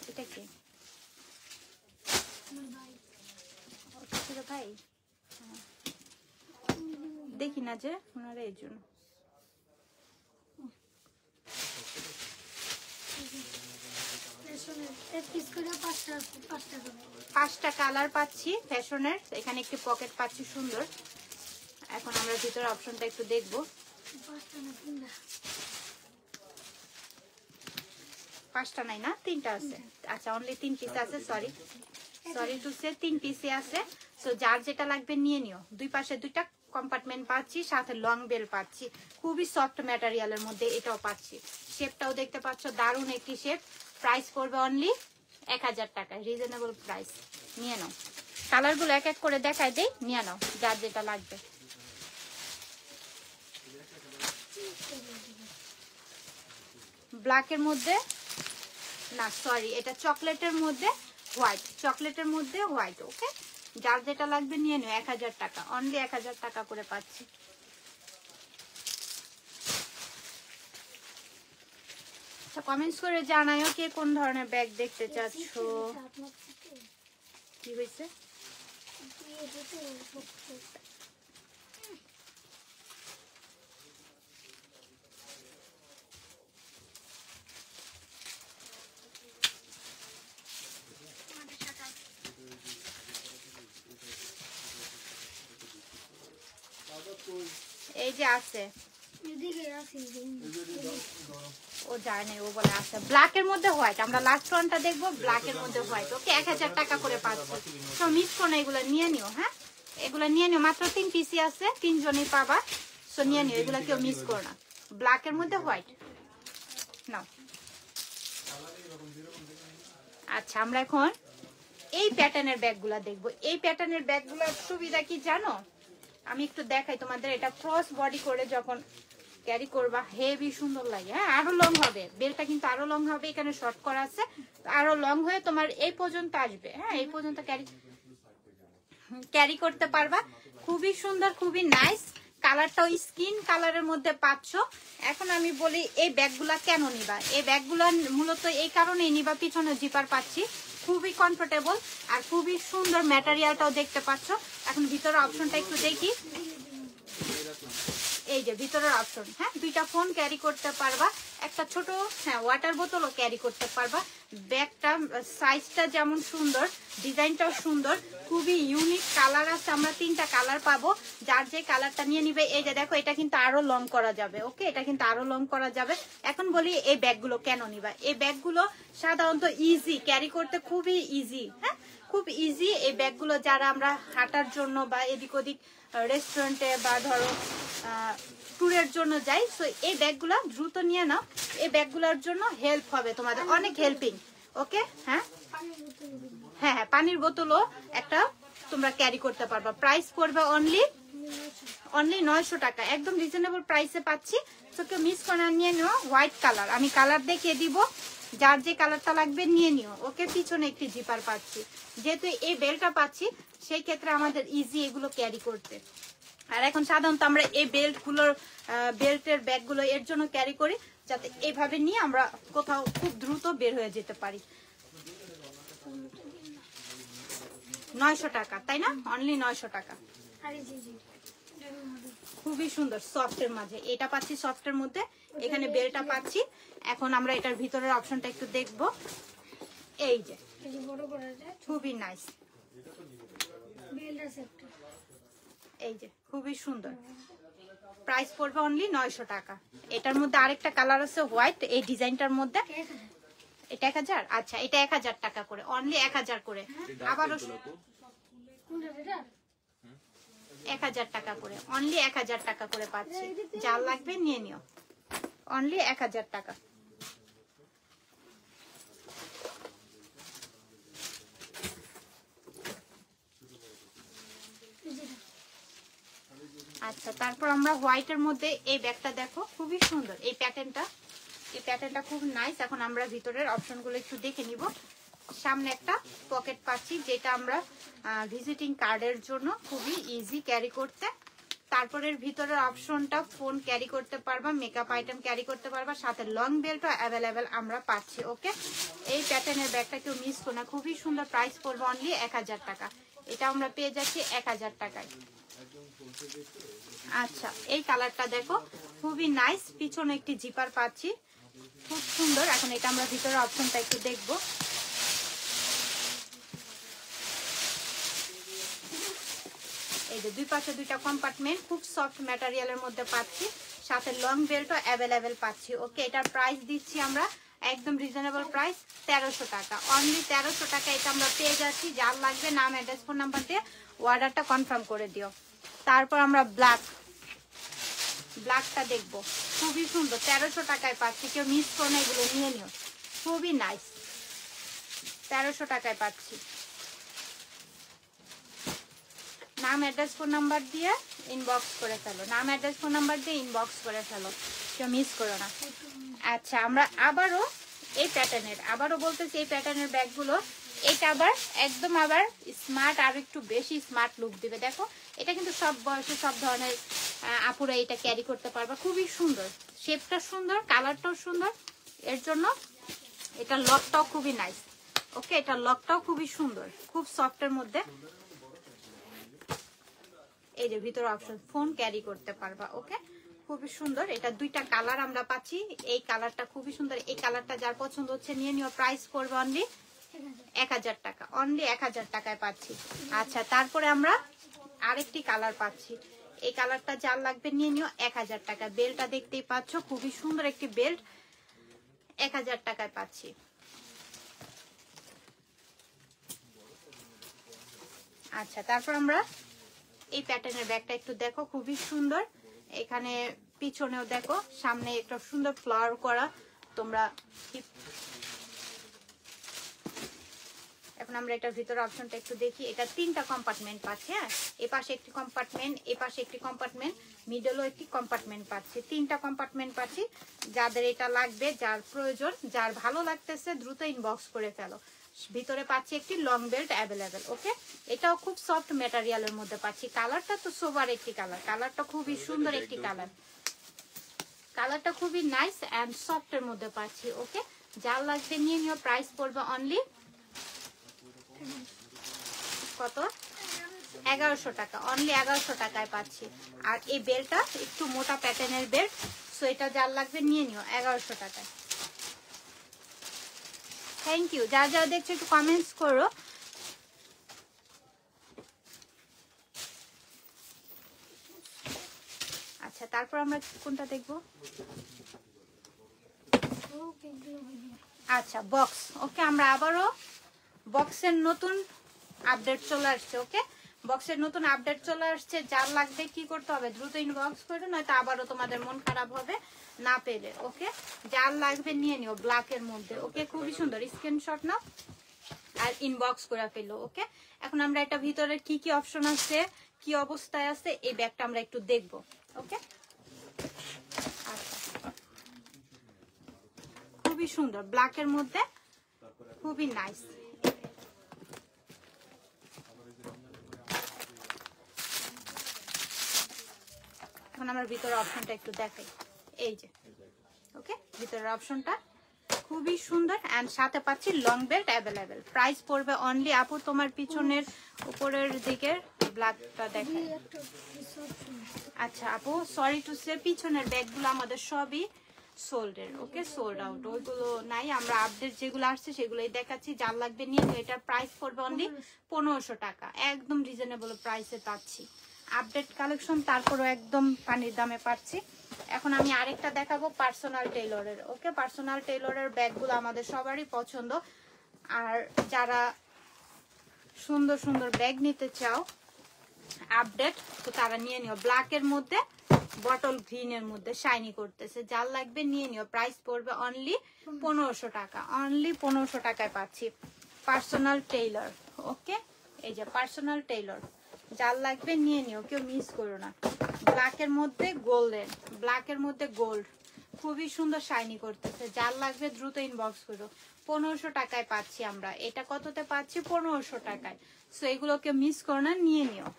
এটা কি আমার ভাই। ওটা ছিল ভাই? হ্যাঁ। দেখি না যে ওনারা এই জন্য। ফ্যাশনের এক পিস করে পাঁচটা করে। 5টা কালার পাচ্ছি ফ্যাশনের, এখানে একটি পকেট পাচ্ছি সুন্দর। এখন আমরা ভিতরে অপশনটা একটু দেখবো। পাঁচটা না তিনটা। 5টা নাই না, 3টা আছে। আচ্ছা অনলি 3 পিস আছে, সরি টু সে 3 পিসে আছে। সো যার যেটা লাগবে নিয়ে নিও। দুই পাশে 2টা কম্পার্টমেন্ট পাচ্ছি, সাথে লং বেল পাচ্ছি, খুবই সফট ম্যাটেরিয়ালের মধ্যে এটাও পাচ্ছি। শেপটাও দেখতে পাচ্ছ দারুণ একটি শেপ। প্রাইস পড়বে অনলি 1000 টাকা, রিজনেবল প্রাইস। নিয়ে নাও। কালারগুলো এক এক করে দেখাই দেই, নিয়ে নাও যার যেটা লাগবে। ব্ল্যাকের মধ্যে না, সরি এটা চকলেটের মধ্যে হোয়াইট, চকলেটের মধ্যে হোয়াইট। ওকে, যার যেটা লাগবে নিয়ে নিও। 1000 টাকা, অনলি 1000 টাকা করে পাচ্ছি। আচ্ছা কমেন্টস করে জানাও কে কোন ধরনের ব্যাগ দেখতে চাচ্ছ। কি হয়েছে? এই যে আছে, এদিকে আছে। ও জানে, ও বলে আছে ব্ল্যাকের মধ্যে হোয়াইট। আমরা লাস্ট ওয়ানটা দেখবো ব্ল্যাকের মধ্যে হোয়াইট। ওকে 1000 টাকা করে পাচ্ছি। তো মিস করো না, এগুলো নিয়ে নিও। হ্যাঁ এগুলো নিয়ে নিও, মাত্র 3 পিসই আছে, 3 জনই পাবা। সো নিয়ে নিও, এগুলো কেউ মিস করো না। ব্ল্যাকের মধ্যে হোয়াইট নাও। আচ্ছা আমরা এখন এই প্যাটার্নের ব্যাগগুলা দেখবো। এই প্যাটার্নের ব্যাগগুলোর সুবিধা কি জানো? আমি একটু দেখাই তোমাদের। এটা ক্রস বডি করে যখন ক্যারি করবা হেভি সুন্দর লাগে। হ্যাঁ আরো লং হবে, বেলটা কিন্তু আরো লং হবে, এখানে শর্ট করা আছে, আরো লং হয়ে তোমার এই পর্যন্ত আসবে। হ্যাঁ এই পর্যন্ত ক্যারি করতে পারবা। খুবই সুন্দর, খুবই নাইস। কালারটাও স্কিন কালারের মধ্যে পাচ্ছ। এখন আমি বলি এই ব্যাগগুলা কেন নিবা। এই ব্যাগগুলা মূলত এই কারণেই নিবা, পিছনে জিপার পাচ্ছি, খুবই কমফোর্টেবল আর খুবই সুন্দর ম্যাটেরিয়ালটাও দেখতে পাচ্ছ। এখন ভিতরের অপশনটা একটু দেখি। এই যে ভিতরের অপশন, হ্যাঁ 2টা ফোন ক্যারি করতে পারবা, একটা ছোট হ্যাঁ ওয়াটার বোতলও ক্যারি করতে পারবা। ব্যাগটা সাইজটা যেমন সুন্দর, ডিজাইনটাও সুন্দর, খুবই ইউনিক কালার আছে। আমরা 3টা কালার পাবো, যার যে কালারটা নিয়ে নিবে। এই যে দেখো এটা কিন্তু আরো লং করা যাবে। ওকে এটা কিন্তু আরো লং করা যাবে। এখন বলি এই ব্যাগগুলো কেন নিবা। এই ব্যাগগুলো সাধারণত ইজি ক্যারি করতে, খুবই ইজি। হ্যাঁ খুব ইজি এই ব্যাগগুলো, যারা আমরা হাঁটার জন্য বা এদিক ওদিক রেস্টুরেন্টে বা ধরো ট্যুরের জন্য যাই। সো এই ব্যাগগুলো দ্রুত নিয়ে নাও, এই ব্যাগগুলোর জন্য হেল্প হবে তোমাদের, অনেক হেল্পিং। ওকে হ্যাঁ হ্যাঁ হ্যাঁ পানির বোতলও একটা তোমরা ক্যারি করতে পারবা। প্রাইস পড়বে অনলি 900 টাকা, একদম রিজনেবল প্রাইসে পাচ্ছি। তো কেউ মিস করে নিয়ে নিও। হোয়াইট কালার, আমি কালার দেখিয়ে দিব, যার যে কালারটা লাগবে নিয়ে নিও। ওকে পিছনে একটি জিপার পাচ্ছি, যেহেতু এই বেল্টটা পাচ্ছি সেই ক্ষেত্রে আমাদের ইজি এগুলো ক্যারি করতে। আর এখন সাধারণত আমরা এই বেল্টের ব্যাগগুলো এর জন্য ক্যারি করি, যাতে এইভাবে নিয়ে আমরা কোথাও খুব দ্রুত বের হয়ে যেতে পারি। 900 টাকা তাই না, অনলি 900 টাকা। খুবই সুন্দর সফটের মাঝে এটা পাচ্ছি, সফটের মধ্যে এখানে বেলটা পাচ্ছি। এখন আমরা এটার ভিতরের অপশনটা একটু দেখব। এই যে খুবই নাইস, এই যে খুবই সুন্দর। প্রাইস পড়বে অনলি 900 টাকা। এটার মধ্যে আরেকটা কালার আছে হোয়াইট, এই ডিজাইনটার মধ্যে। এটা 1000, আচ্ছা এটা 1000 টাকা করে, অনলি 1000 করে। আবারও 1000 টাকা করে, অনলি 1000 টাকা করে পাচ্ছি। যার লাগবে নিয়ে নিও, অনলি 1000 টাকা। আচ্ছা, তারপর আমরা হোয়াইটের মধ্যে এই ব্যাগটা দেখো, খুবই সুন্দর এই প্যাটার্নটা খুব নাইস। এখন আমরা ভিতরের অপশনগুলো একটু দেখে নিব। সামনে একটা পকেট পাচ্ছি, যেটা আমরা ভিজিটিং কার্ডের জন্য খুবই ইজি ক্যারি করতে। তারপরের ভিতরের অপশনটা ফোন ক্যারি করতে পারবা, মেকআপ আইটেম ক্যারি করতে পারবা, সাথে লং বেল্টও অ্যাভেলেবেল আমরা পাচ্ছি। ওকে, এই প্যাটার্নের ব্যাগটা কেউ মিস করো না, খুবই সুন্দর। প্রাইস পড়বে অনলি 1000 টাকা। এটা আমরা পেয়ে যাচ্ছি 1000 টাকায়। আচ্ছা, এই কালারটা দেখো, খুবই নাইস। পিছনে একটি জিপার পাচ্ছি, খুব সুন্দর। এখন এটা আমরা ভিতরের অপশনটা একটু দেখবো। এই যে দুই পাশে দুইটা কম্পার্টমেন্ট, খুব সফট ম্যাটেরিয়ালের মধ্যে পাচ্ছি, সাথে লং বেল্টও অ্যাভেলেবেল পাচ্ছি। ওকে, এটার প্রাইস দিচ্ছি আমরা একদম রিজনেবল প্রাইস 1300 টাকা, অনলি 1300 টাকা। এটা আমরা পেয়ে যাচ্ছি। যার লাগবে নাম, অ্যাড্রেস, ফোন নাম্বার দিয়ে অর্ডারটা কনফার্ম করে দিও। তারপর আমরা ব্ল্যাকটা দেখবো, খুবই সুন্দর, 1300 টাকায় পাচ্ছি। কেউ মিস করো না, এগুলো নিয়ে নিও, খুবই নাইস। 1300 টাকায় পাচ্ছি। নাম, অ্যাড্রেস, ফোন নাম্বার দিয়ে ইনবক্স করে ফেলো, নাম, অ্যাড্রেস, ফোন নাম্বার দিয়ে ইনবক্স করে ফেলো, কেউ মিস করো না। আচ্ছা, আমরা আবারও এই প্যাটার্নের, বলতেছি এই প্যাটার্নের ব্যাগগুলো, এটা আবার একদম আবার স্মার্ট, আর একটু বেশি স্মার্ট লুক দিবে। দেখো, এটা কিন্তু সব বয়সে সব ধরনের আপুরা এটা ক্যারি করতে পারবা। খুবই সুন্দর, শেপটা সুন্দর, কালারটাও সুন্দর। এর জন্য এটা লকটাও খুবই নাইস। ওকে, এটা লকটাও খুবই সুন্দর, খুব সফটের মধ্যে। এই যে ভিতরে অপশন, ফোন ক্যারি করতে পারবা। ওকে, খুবই সুন্দর। এটা দুইটা কালার আমরা পাচ্ছি। এই কালারটা খুবই সুন্দর, এই কালারটা যার পছন্দ হচ্ছে নিয়ে নিও। প্রাইস পড়বে অনলি 1000 টাকা, অনলি 1000 টাকায় পাচ্ছি। আচ্ছা, তারপরে আমরা আরেকটি কালার পাচ্ছি। এই কালারটা যার লাগবে নিয়ে নিও, 1000 টাকা। বেল্টটা দেখতেই পাচ্ছ, খুবই সুন্দর একটি বেল্ট, 1000 টাকায় পাচ্ছি। আচ্ছা, তারপর আমরা এই প্যাটার্নের ব্যাগটা একটু দেখো, খুবই সুন্দর। এখানে পিছনেও দেখো, সামনে একটা সুন্দর ফ্লাওয়ার করা। তোমরা এখন আমরা এটার ভিতরে অপশনটা একটু দেখি। এটা 3টা কম্পার্টমেন্ট পাচ্ছে। হ্যাঁ, এ পাশে একটি কম্পার্টমেন্ট, এ পাশে একটি কম্পার্টমেন্ট, মিডলও একটি কম্পার্টমেন্ট পাচ্ছি। 3টা কম্পার্টমেন্ট পাচ্ছি। যাদের এটা লাগবে, যার প্রয়োজন, যার ভালো লাগতেছে, দ্রুত ইনবক্স করে ফেলো। ভিতরে পাচ্ছি একটি লং বেল্ট অ্যাভেলেবেল। ওকে, এটাও খুব সফট ম্যাটেরিয়ালের মধ্যে পাচ্ছি। কালারটা তো সোবার একটি কালার, কালারটা খুবই সুন্দর একটি কালার, কালারটা খুবই নাইস অ্যান্ড সফটের মধ্যে পাচ্ছি। ওকে, যার লাগবে নিয়ে নিও। প্রাইস পড়বে অনলি কত? 1100 টাকা, অনলি 1100 টাকায় পাচ্ছি। আর এই বেল্টটা একটু মোটা প্যাটার্নের বেল্ট, সো এটা যার লাগবে নিয়ে নিও 1100 টাকায়। Thank you. যারা যারা দেখছো একটু কমেন্টস করো। আচ্ছা, তারপর আমরা কোনটা দেখবো? আচ্ছা, বক্স। ওকে, আমরা আবারও বক্সের নতুন আপডেট চলে আসছে। ওকে, বক্সের নতুন আপডেট চলে আসছে। যার লাগবে কি করতে হবে? দ্রুত ইনবক্স করো, নয়তো আবারও তোমাদের মন খারাপ হবে না পেলে। ওকে, যার লাগবে নিয়ে নিও, ব্ল্যাকের মধ্যে। ওকে, খুবই সুন্দর, স্ক্রিনশট নাও আর ইনবক্স করে ফেলো। ওকে, এখন আমরা এটা ভিতরে কি কি অপশন আছে, কি অবস্থায় আছে, এই ব্যাগটা আমরা একটু দেখবো। ওকে, আচ্ছা, খুবই সুন্দর, ব্ল্যাকের মধ্যে, খুবই নাইস। এখন আমরা ভিতরের অপশনটা একটু দেখাই। এই যে, ওকে, ভিতরের অপশনটা খুবই সুন্দর এন্ড সাথে পাচ্ছি লং বেল্ট অ্যাভেলেবেল। প্রাইস পড়বে অনলি, আপু তোমার পিছনের উপরের দিকের ব্ল্যাকটা দেখাই। আচ্ছা আপু, সরি টু সে, পিছনের ব্যাগগুলো আমাদের সবই সোল্ডের। ওকে, সোল্ড আউট, ওইগুলো নাই। আমরা আপডেট যেগুলো আসছে সেগুলোই দেখাচ্ছি। যার লাগবে নিয়ে নিও। এটার প্রাইস পড়বে অনলি 1500 টাকা, একদম রিজনেবল প্রাইসে পাচ্ছি। আপডেট কালেকশন, তারপরও একদম পানির দামে পাচ্ছি। এখন আমি আরেকটা দেখাবো পার্সোনাল টেইলরের। ওকে, পার্সোনাল টেইলরের ব্যাগগুলো আমাদের সবারই পছন্দ। আর যারা সুন্দর সুন্দর ব্যাগ নিতে চাও আপডেট, তো তারা নিয়ে নিও। ব্ল্যাকের মধ্যে, বটল গ্রিনের মধ্যে শাইনি করতেছে। যার লাগবে নিয়ে নিও। প্রাইস পড়বে অনলি 1500 টাকা, অনলি 1500 টাকায় পাচ্ছি পার্সোনাল টেইলর। ওকে, এই যে পার্সোনাল টেইলর, যার লাগবে নিয়ে নিও, কেউ মিস করো না। ব্ল্যাকের মধ্যে গোল্ডেন, ব্ল্যাকের মধ্যে গোল্ড, খুবই সুন্দর শাইনি করতেছে। যার লাগবে দ্রুত ইনবক্স করো। 1500 টাকায় পাচ্ছি আমরা। এটা কততে পাচ্ছি? 1500 টাকায়। সো এগুলোকে মিস করো না, নিয়ে নিও।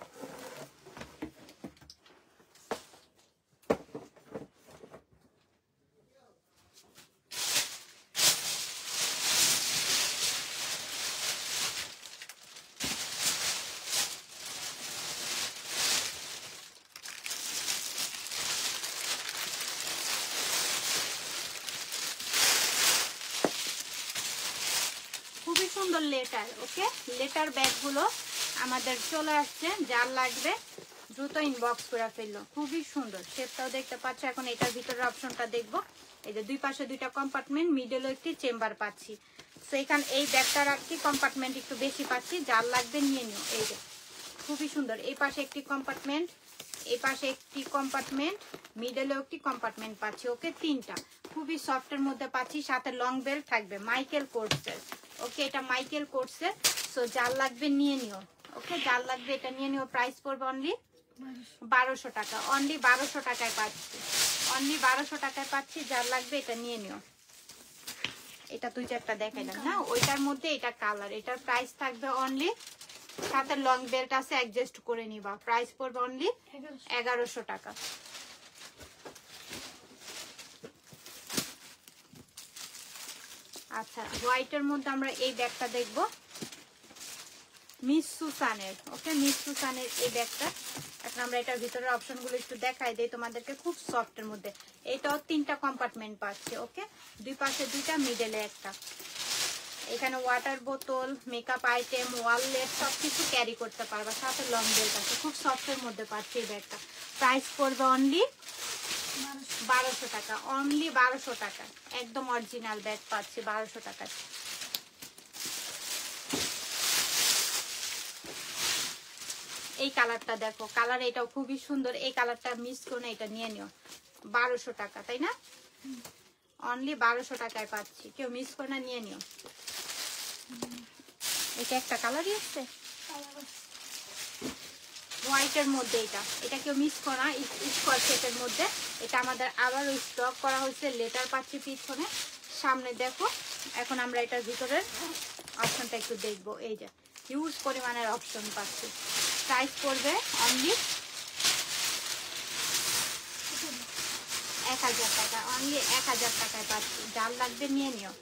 খুবই সুন্দর লেটার। ওকে, লেটার ব্যাগগুলো আমাদের চলে আসছে। যার লাগবে দ্রুত ইনবক্স করে ফেললো। খুবই সুন্দর, শেপটাও দেখতে পাচ্ছ। এখন এটার ভিতরের অপশনটা দেখবো। এই যে দুই পাশে দুইটা কম্পার্টমেন্ট, মিডলেও একটি চেম্বার পাচ্ছি। তো এখানে এই ব্যাগটার আর কি কম্পার্টমেন্ট একটু বেশি পাচ্ছি। যার লাগবে নিয়ে নিও। এই যে খুবই সুন্দর, এই পাশে একটি কম্পার্টমেন্ট, এই পাশে একটি কম্পার্টমেন্ট, মিডলেও একটি কম্পার্টমেন্ট পাচ্ছি। ওকে, তিনটা খুবই সফটের মধ্যে পাচ্ছি। সাথে লং বেল্ট থাকবে, মাইকেল কোর্সের। ওকে, এটা মাইকেল কোর্সের। সো যার লাগবে নিয়ে নিও। ওকে, যার লাগবে এটা নিয়ে নিও। প্রাইস পড়বে অনলি 1200 টাকা। অনলি 1200 টাকায় পাচ্ছি, অনলি 1200 টাকায় পাচ্ছি। যার লাগবে এটা নিয়ে নিও। এটা দুই চারটা দেখাইলাম না, ওইটার মধ্যে এটা কালার। এটার প্রাইস থাকবে অনলি, সাথে লং বেল্ট আছে, অ্যাডজাস্ট করে নিবা। প্রাইস পড়বে অনলি 1100 টাকা। আচ্ছা, হোয়াইটের মধ্যে আমরা এই ব্যাগটা দেখবো, মিস সুসানের। ওকে, মিস সুসানের এই ব্যাগটা। এখন আমরা এটার ভিতরের অপশনগুলো একটু দেখাই দেই তোমাদেরকে। খুব সফটের মধ্যে, এটাও তিনটা কম্পার্টমেন্ট পাচ্ছে। ওকে, দুই পাশে দুইটা, মিডলে একটা। এখানে ওয়াটার বোতল, মেকআপ আইটেম, ওয়াললেট সবকিছু ক্যারি করতে পারবা। সাথে লং বেল্ট আছে, খুব সফটের মধ্যে পাচ্ছে এই ব্যাগটা। প্রাইস পড়বে অনলি 1200 টাকা। অনলি 1200 টাকা, একদম অরিজিনাল ব্যাগ পাচ্ছি 1200 টাকায়। এই কালারটা দেখো, কালার এটাও খুবই সুন্দর। এই কালারটা মিস করো না, এটা নিয়ে নিও। 1200 টাকা, তাই না? অনলি 1200 টাকায় পাচ্ছি, কেউ মিস করে না, নিয়ে নিও। এটা একটা কালারই আছে হোয়াইটের মধ্যে। এটা কেউ মিস করো না, স্কোয়ার শেপের মধ্যে। এটা আমাদের আবারও স্টক করা হয়েছে। লেটার পাচ্ছি পিছনে, সামনে দেখো। এখন আমরা এটার ভিতরের অপশনটা একটু দেখবো। এই যে হিউজ পরিমাণের অপশন পাচ্ছি। প্রাইস পড়বে অনলি 1000 টাকা। অনলি 1000 টাকায় পাচ্ছি। যার লাগবে নিয়ে নিও।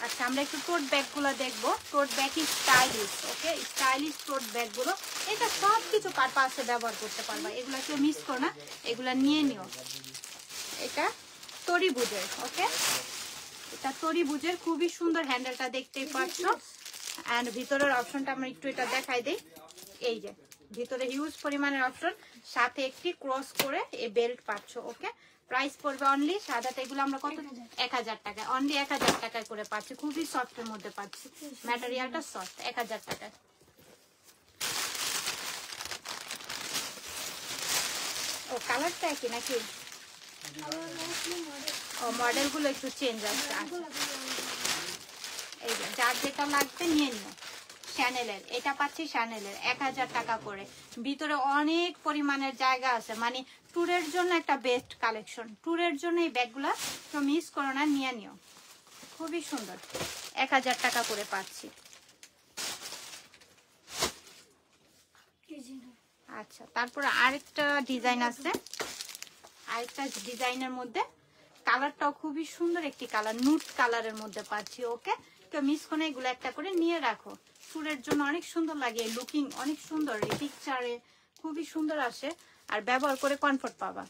আচ্ছা, আমরা একটু টোট ব্যাগগুলো দেখবো। Tote bag stylish. Okay, stylish tote ব্যাগগুলো, এটা সব কিছু পারপাসে ব্যবহার করতে পারবা। এগুলা কেউ মিস করো না, এগুলা নিয়ে নিও। এটা তরিবুজের। ওকে, এটা তরিবুজের, খুবই সুন্দর। হ্যান্ডেলটা দেখতেই পাচ্ছ। অ্যান্ড ভিতরের অপশনটা আমরা একটু এটা দেখাই দিই। এই যে ভিতরে হিউজ পরিমাণের অপশন, সাথে একটি ক্রস করে এই বেল্ট পাচ্ছ। ওকে, প্রাইস পড়বে অনলি, সাদাতে এগুলো আমরা কত? 1000 টাকায়। অনলি 1000 টাকায় করে পাচ্ছি। খুবই সফটের মধ্যে পাচ্ছি, ম্যাটেরিয়ালটা সফট। 1000 টাকায়। ও কালারটা একই নাকি? ও মডেলগুলো একটু চেঞ্জ আছে। এই যে যার যেটা লাগবে নিয়ে নিও। শ্যানেলের, এটা পাচ্ছি শ্যানেলের 1000 টাকা করে। ভিতরে অনেক পরিমাণের জায়গা আছে, মানে ট্যুরের জন্য একটা বেস্ট কালেকশন। ট্যুরের জন্য এই ব্যাগগুলো তো মিস করো না, নিয়ে নিও। খুবই সুন্দর, 1000 টাকা করে পাচ্ছি। আচ্ছা, তারপরে আরেকটা ডিজাইন আছে। আরেকটা ডিজাইনের মধ্যে কালারটাও খুবই সুন্দর একটি কালার, নুট কালারের মধ্যে পাচ্ছি। ওকে, কেউ মিস করে এগুলো একটা করে নিয়ে রাখো। ট্যুরের জন্য অনেক সুন্দর লাগে, লুকিং অনেক সুন্দর। এই পিকচারে খুবই সুন্দর আসে, আর ব্যবহার করে কমফোর্ট পাবা।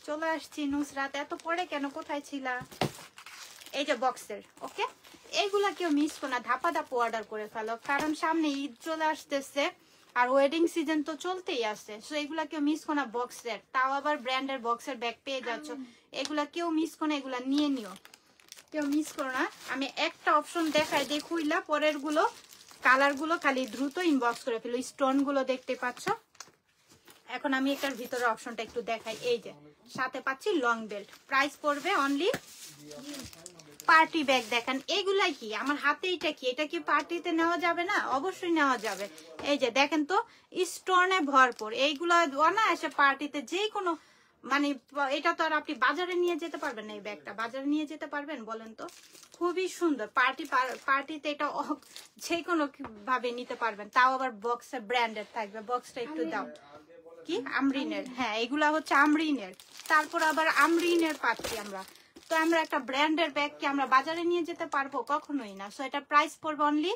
চলে আসছি নুসরাত, এত পরে কেন, কোথায় ছিলা? এই যে বক্সের। ওকে, এইগুলা কেউ মিস করো না, ধাপা ধাপ অর্ডার করে ফেলো, কারণ সামনে ঈদ চলে আসতেছে আর ওয়েডিং সিজন তো চলতেই আছে। সো এগুলা কেউ মিস করো না। বক্সের, তাও আবার ব্র্যান্ডের বক্সের ব্যাগ পেয়ে যাচ্ছ। এগুলা কেউ মিস করো না, এগুলা নিয়ে নিও, কেউ মিস করো না। আমি একটা অপশন দেখাই দেখুইলা, পরের গুলো কালার গুলো খালি দ্রুত ইনবক্স করে ফেলো। স্টোন গুলো দেখতে পাচ্ছ। এখন আমি এটার ভিতরে অপশনটা একটু দেখাই। এই যে সাথে পাচ্ছি লং বেল্ট। প্রাইস পড়বে অনলি পার্টি ব্যাগ দেখেন, এগুলাই কি আমার হাতে, এটা কি, এটা কি পার্টিতে নেওয়া যাবে না? অবশ্যই নেওয়া যাবে। এই যে দেখেন তো স্টোনে ভরপুর, এইগুলা অনায়াসে পার্টিতে যে কোনো, মানে এটা তো আর আপনি বাজারে নিয়ে যেতে পারবেন না, এই ব্যাগটা বাজারে নিয়ে যেতে পারবেন বলেন তো? খুবই সুন্দর, পার্টিতে এটা যে কোনো ভাবে নিতে পারবেন, তাও আবার বক্সে ব্র্যান্ডেড থাকবে। বক্সটা একটু দাও, কি আমরিনের, হ্যাঁ এগুলা হচ্ছে আমরিনের। তারপর আবার আমরিনের পাচ্ছি আমরা। তো আমরা একটা ব্র্যান্ডের ব্যাগ কি আমরা বাজারে নিয়ে যেতে পারবো? কখনোই না। সো এটা প্রাইস পড়বে অনলি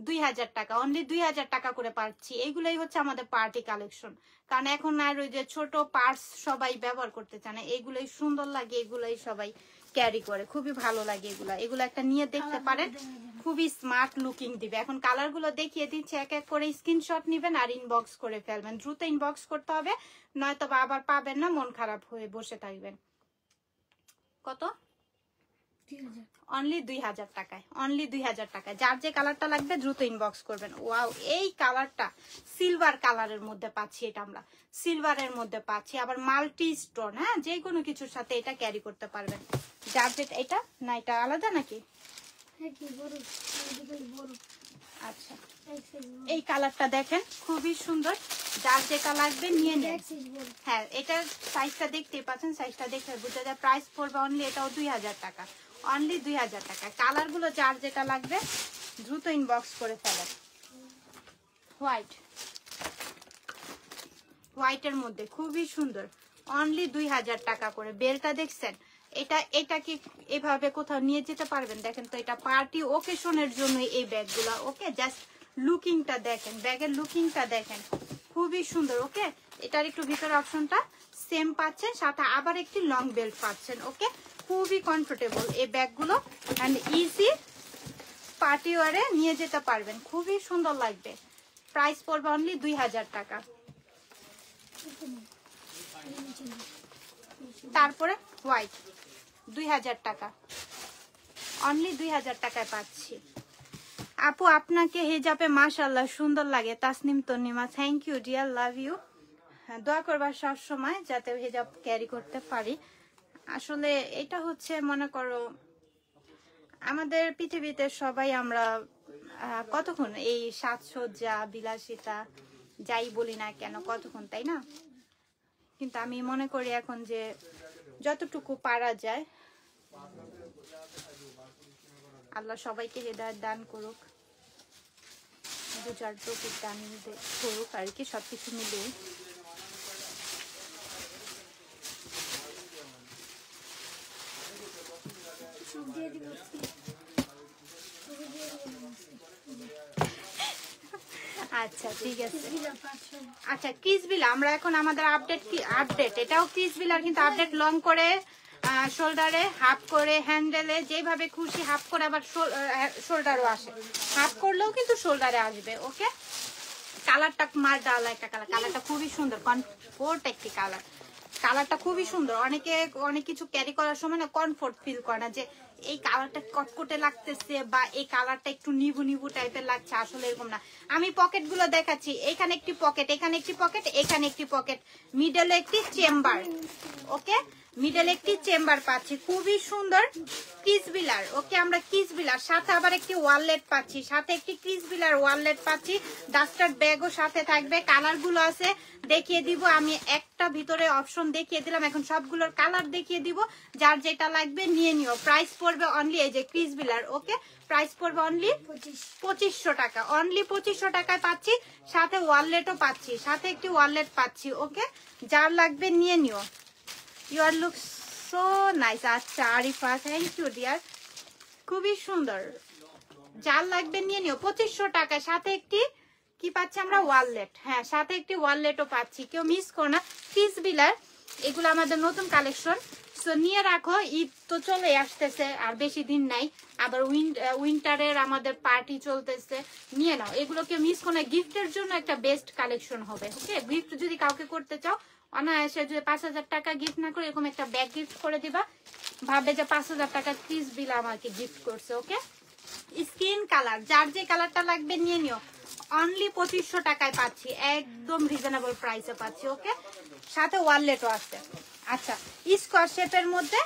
2000 টাকা, অনলি 2000 টাকা করে পাচ্ছি। এইগুলাই হচ্ছে আমাদের পার্টি কালেকশন। কারণ এখন আর ওই যে ছোট পার্স সবাই ব্যবহার করতে চায় না, এগুলাই সুন্দর লাগে, এগুলাই সবাই ক্যারি করে, খুবই ভালো লাগে এগুলা। এগুলো একটা নিয়ে দেখতে পারেন, খুবই স্মার্ট লুকিং দিবে। এখন কালার গুলো দেখিয়ে দিচ্ছি, এক এক করে স্ক্রিনশট নিবেন আর ইনবক্স করে ফেলবেন। দ্রুত ইনবক্স করতে হবে, নয়তো আবার পাবেন না, মন খারাপ হয়ে বসে থাকবেন। কত? অনলি 2000 টাকায়, অনলি 2000 টাকায়। যার যে কালারটা লাগবে দ্রুত ইনবক্স করবেন। ওয়াও, এই কালারটা সিলভার কালারের মধ্যে পাচ্ছি, এটা আমরা সিলভারের মধ্যে পাচ্ছি, আবার মাল্টি স্টোন। হ্যাঁ, যে কোনো কিছুর সাথে এটা ক্যারি করতে পারবেন। যার যেটা, এটা না এটা আলাদা নাকি? আচ্ছা, এই কালারটা দেখেন খুবই সুন্দর, যার যেটা লাগবে নিয়ে নেন। হ্যাঁ, এটার সাইজটা দেখতেই পাচ্ছেন, সাইজটা দেখে বুঝা যায়। প্রাইস পড়বে অনলি এটাও 2000 টাকা, অনলি 2000 টাকা। কালার গুলো যার যেটা লাগবে দ্রুত ইনবক্স করে ফেলেন। হোয়াইট, হোয়াইটের মধ্যে খুবই সুন্দর, অনলি 2000 টাকা করে। বেলটা দেখছেন, এটা কি এভাবে কোথাও নিয়ে যেতে পারবেন? দেখেন তো, এটা পার্টি ওকেশনের জন্য এই ব্যাগগুলা। ওকে, জাস্ট লুকিংটা দেখেন, ব্যাগের লুকিংটা দেখেন, খুবই সুন্দর। ওকে, এটার একটু ভিতরে অপশনটা সেম পাচ্ছেন, সাথে আবার একটি লং বেল্ট পাচ্ছেন। ওকে, খুবই কমফোর্টেবল এই ব্যাগগুলো, অ্যান্ড ইজি পার্টি ওয়ারে নিয়ে যেতে পারবেন, খুবই সুন্দর লাগবে। প্রাইস পড়বে অনলি 2000 টাকা। তারপরে হোয়াইট 2000 টাকা, অনলি 2000 টাকায় পাচ্ছি। আপু আপনাকে হেজাবে মাশাআল্লাহ সুন্দর লাগে। Tasnim Tonnima, thank you dear, love you. দোয়া করবা সব সময় যাতে হেজাব ক্যারি করতে পারি। আসলে এটা হচ্ছে, মনে করো আমাদের পৃথিবীতে সবাই আমরা কতক্ষণ এই সাজসজ্জা বিলাসিতা যাই বলি না কেন, কতক্ষণ, তাই না? কিন্তু আমি মনে করি এখন যে যতটুকু পারা যায়, আল্লাহ সবাইকে হেদায়েত দান করুক, বুঝার তৌফিক দান করুক আর কি, সবকিছু মিলিয়ে। আচ্ছা ঠিক আছে। আচ্ছা, ক্রিসবিল আমরা এখন আমাদের আপডেট এটাও ক্রিসবিলার, কিন্তু আপডেট লং করে, শোল্ডারে হাফ করে, হ্যান্ডেলে যেভাবে খুশি হাফ করে, আবার শোল্ডারও আসে, হাফ করলেও কিন্তু শোল্ডারে আসবে। ওকে, কালারটা মার ডালা একটা কালার, কালারটা খুবই সুন্দর, কমফোর্ট একটি কালার, কালারটা খুবই সুন্দর। অনেকে অনেক কিছু ক্যারি করার সময় না কমফোর্ট ফিল করে না, যে এই কালারটা কটকটে লাগতেছে বা এই কালারটা একটু নিভু নিভু টাইপের লাগছে, আসলে এরকম না। আমি পকেট গুলো দেখাচ্ছি, এখানে একটি পকেট, এখানে একটি পকেট, এখানে একটি পকেট, মিডলে একটি চেম্বার। ওকে, মিডলে একটি চেম্বার পাচ্ছি, খুবই সুন্দর ক্রিসবিলার। ওকে, আমরা ক্রিসবিলার সাথে আবার একটি ওয়ালেট পাচ্ছি, সাথে একটি ক্রিসবিলার ওয়ালেট পাচ্ছি, ডাস্টার ব্যাগও সাথে থাকবে। কালার গুলো আছে দেখিয়ে দিব, আমি একটা ভিতরে অপশন দেখিয়ে দিলাম, এখন সবগুলোর কালার দেখিয়ে দিব, যার যেটা লাগবে নিয়ে নিও। প্রাইস পড়বে অনলি, এই যে ক্রিসবিলার, ওকে প্রাইস পড়বে অনলি 2500 টাকা, অনলি 2500 টাকায় পাচ্ছি, সাথে ওয়ালেটও পাচ্ছি, সাথে একটি ওয়ালেট পাচ্ছি। ওকে, যার লাগবে নিয়ে নিও। Your look so nice. আচ্ছা আরিফা, থ্যাংক ইউ ডিয়ার, খুবই সুন্দর, যার লাগবে নিয়ে নিও। 2500 টাকা, সাথে একটি কি পাচ্ছি আমরা, ওয়ালেট। হ্যাঁ, সাথে একটি ওয়ালেটও পাচ্ছি, কেউ মিস করো না। ক্রিসবিলার এগুলো আমাদের নতুন কালেকশন, সো নিয়ে রাখো, ঈদ তো চলে আসতেছে আর বেশি দিন নাই, আবার উইন্টারের আমাদের পার্টি চলতেছে, নিয়ে নাও এগুলো, কেউ মিস করো না। গিফটের জন্য একটা বেস্ট কালেকশন হবে। ওকে, গিফট যদি কাউকে করতে চাও অনায়াসে, যদি 5000 টাকা গিফট না করে এরকম একটা ব্যাগ গিফট করে দিবা, ভাবে যে 5000 টাকা ক্রিসবিল আমাকে গিফট করছে। ওকে, স্কিন কালার, যার যে কালারটা লাগবে নিয়ে নিও, অনলি 2500 টাকায় পাচ্ছি, একদম রিজনেবল প্রাইসে পাচ্ছি। ওকে, সাথে ওয়ালেটও আছে। আচ্ছা, স্কোয়ার শেপের মধ্যে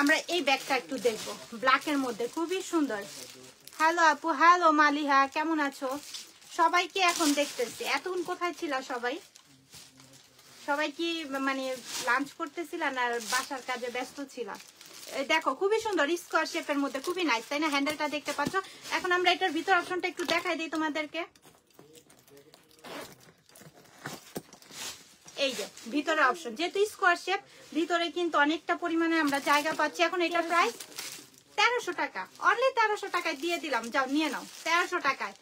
আমরা এই ব্যাগটা একটু দেখবো, ব্ল্যাকের মধ্যে খুবই সুন্দর। হ্যালো আপু, হ্যালো মালিহা, কেমন আছো? সবাইকে এখন দেখতেছি, এতক্ষণ কোথায় ছিল সবাই? সবাই কি মানে লাঞ্চ করতেছিলেন আর বাসার কাজে ব্যস্ত ছিল? দেখো খুবই সুন্দর স্কোয়ার শেপের মধ্যে, খুবই নাইস, তাই না? হ্যান্ডেলটা দেখতে পাচ্ছ। এখন আমরা এটার ভিতর অপশনটা একটু দেখাই দিই তোমাদেরকে। এই যে ভিতরে অপশন, যেহেতু স্কোয়ার শেপ, ভিতরে কিন্তু অনেকটা পরিমাণে আমরা জায়গা পাচ্ছি। এখন এটার প্রাইস 1300 টাকা, অনলি 1300 টাকায় দিয়ে দিলাম, যাও নিয়ে নাও 1300 টাকায়।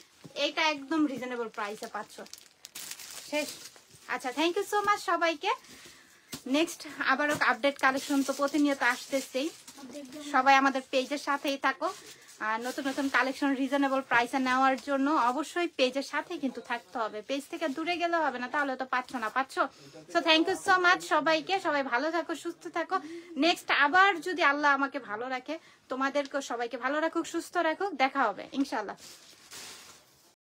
এইটা একদম রিজনেবল প্রাইসে পাচ্ছ। শেষ। আচ্ছা, থ্যাংক ইউ সো মাচ সবাইকে। নেক্সট আবারও আপডেট কালেকশন তো প্রতিনিয়ত আসতেছেই, সবাই আমাদের পেজের সাথেই থাকো। আর নতুন নতুন কালেকশন রিজনেবল প্রাইসে নেওয়ার জন্য অবশ্যই পেজের সাথে কিন্তু থাকতে হবে, পেজ থেকে দূরে গেলে হবে না, তাহলে তো পাচ্ছ না। So thank you so much সবাইকে, সবাই ভালো থাকো, সুস্থ থাকো। নেক্সট আবার যদি আল্লাহ আমাকে ভালো রাখে, তোমাদেরকে সবাইকে ভালো রাখুক, সুস্থ রাখুক, দেখা হবে ইনশাল্লাহ।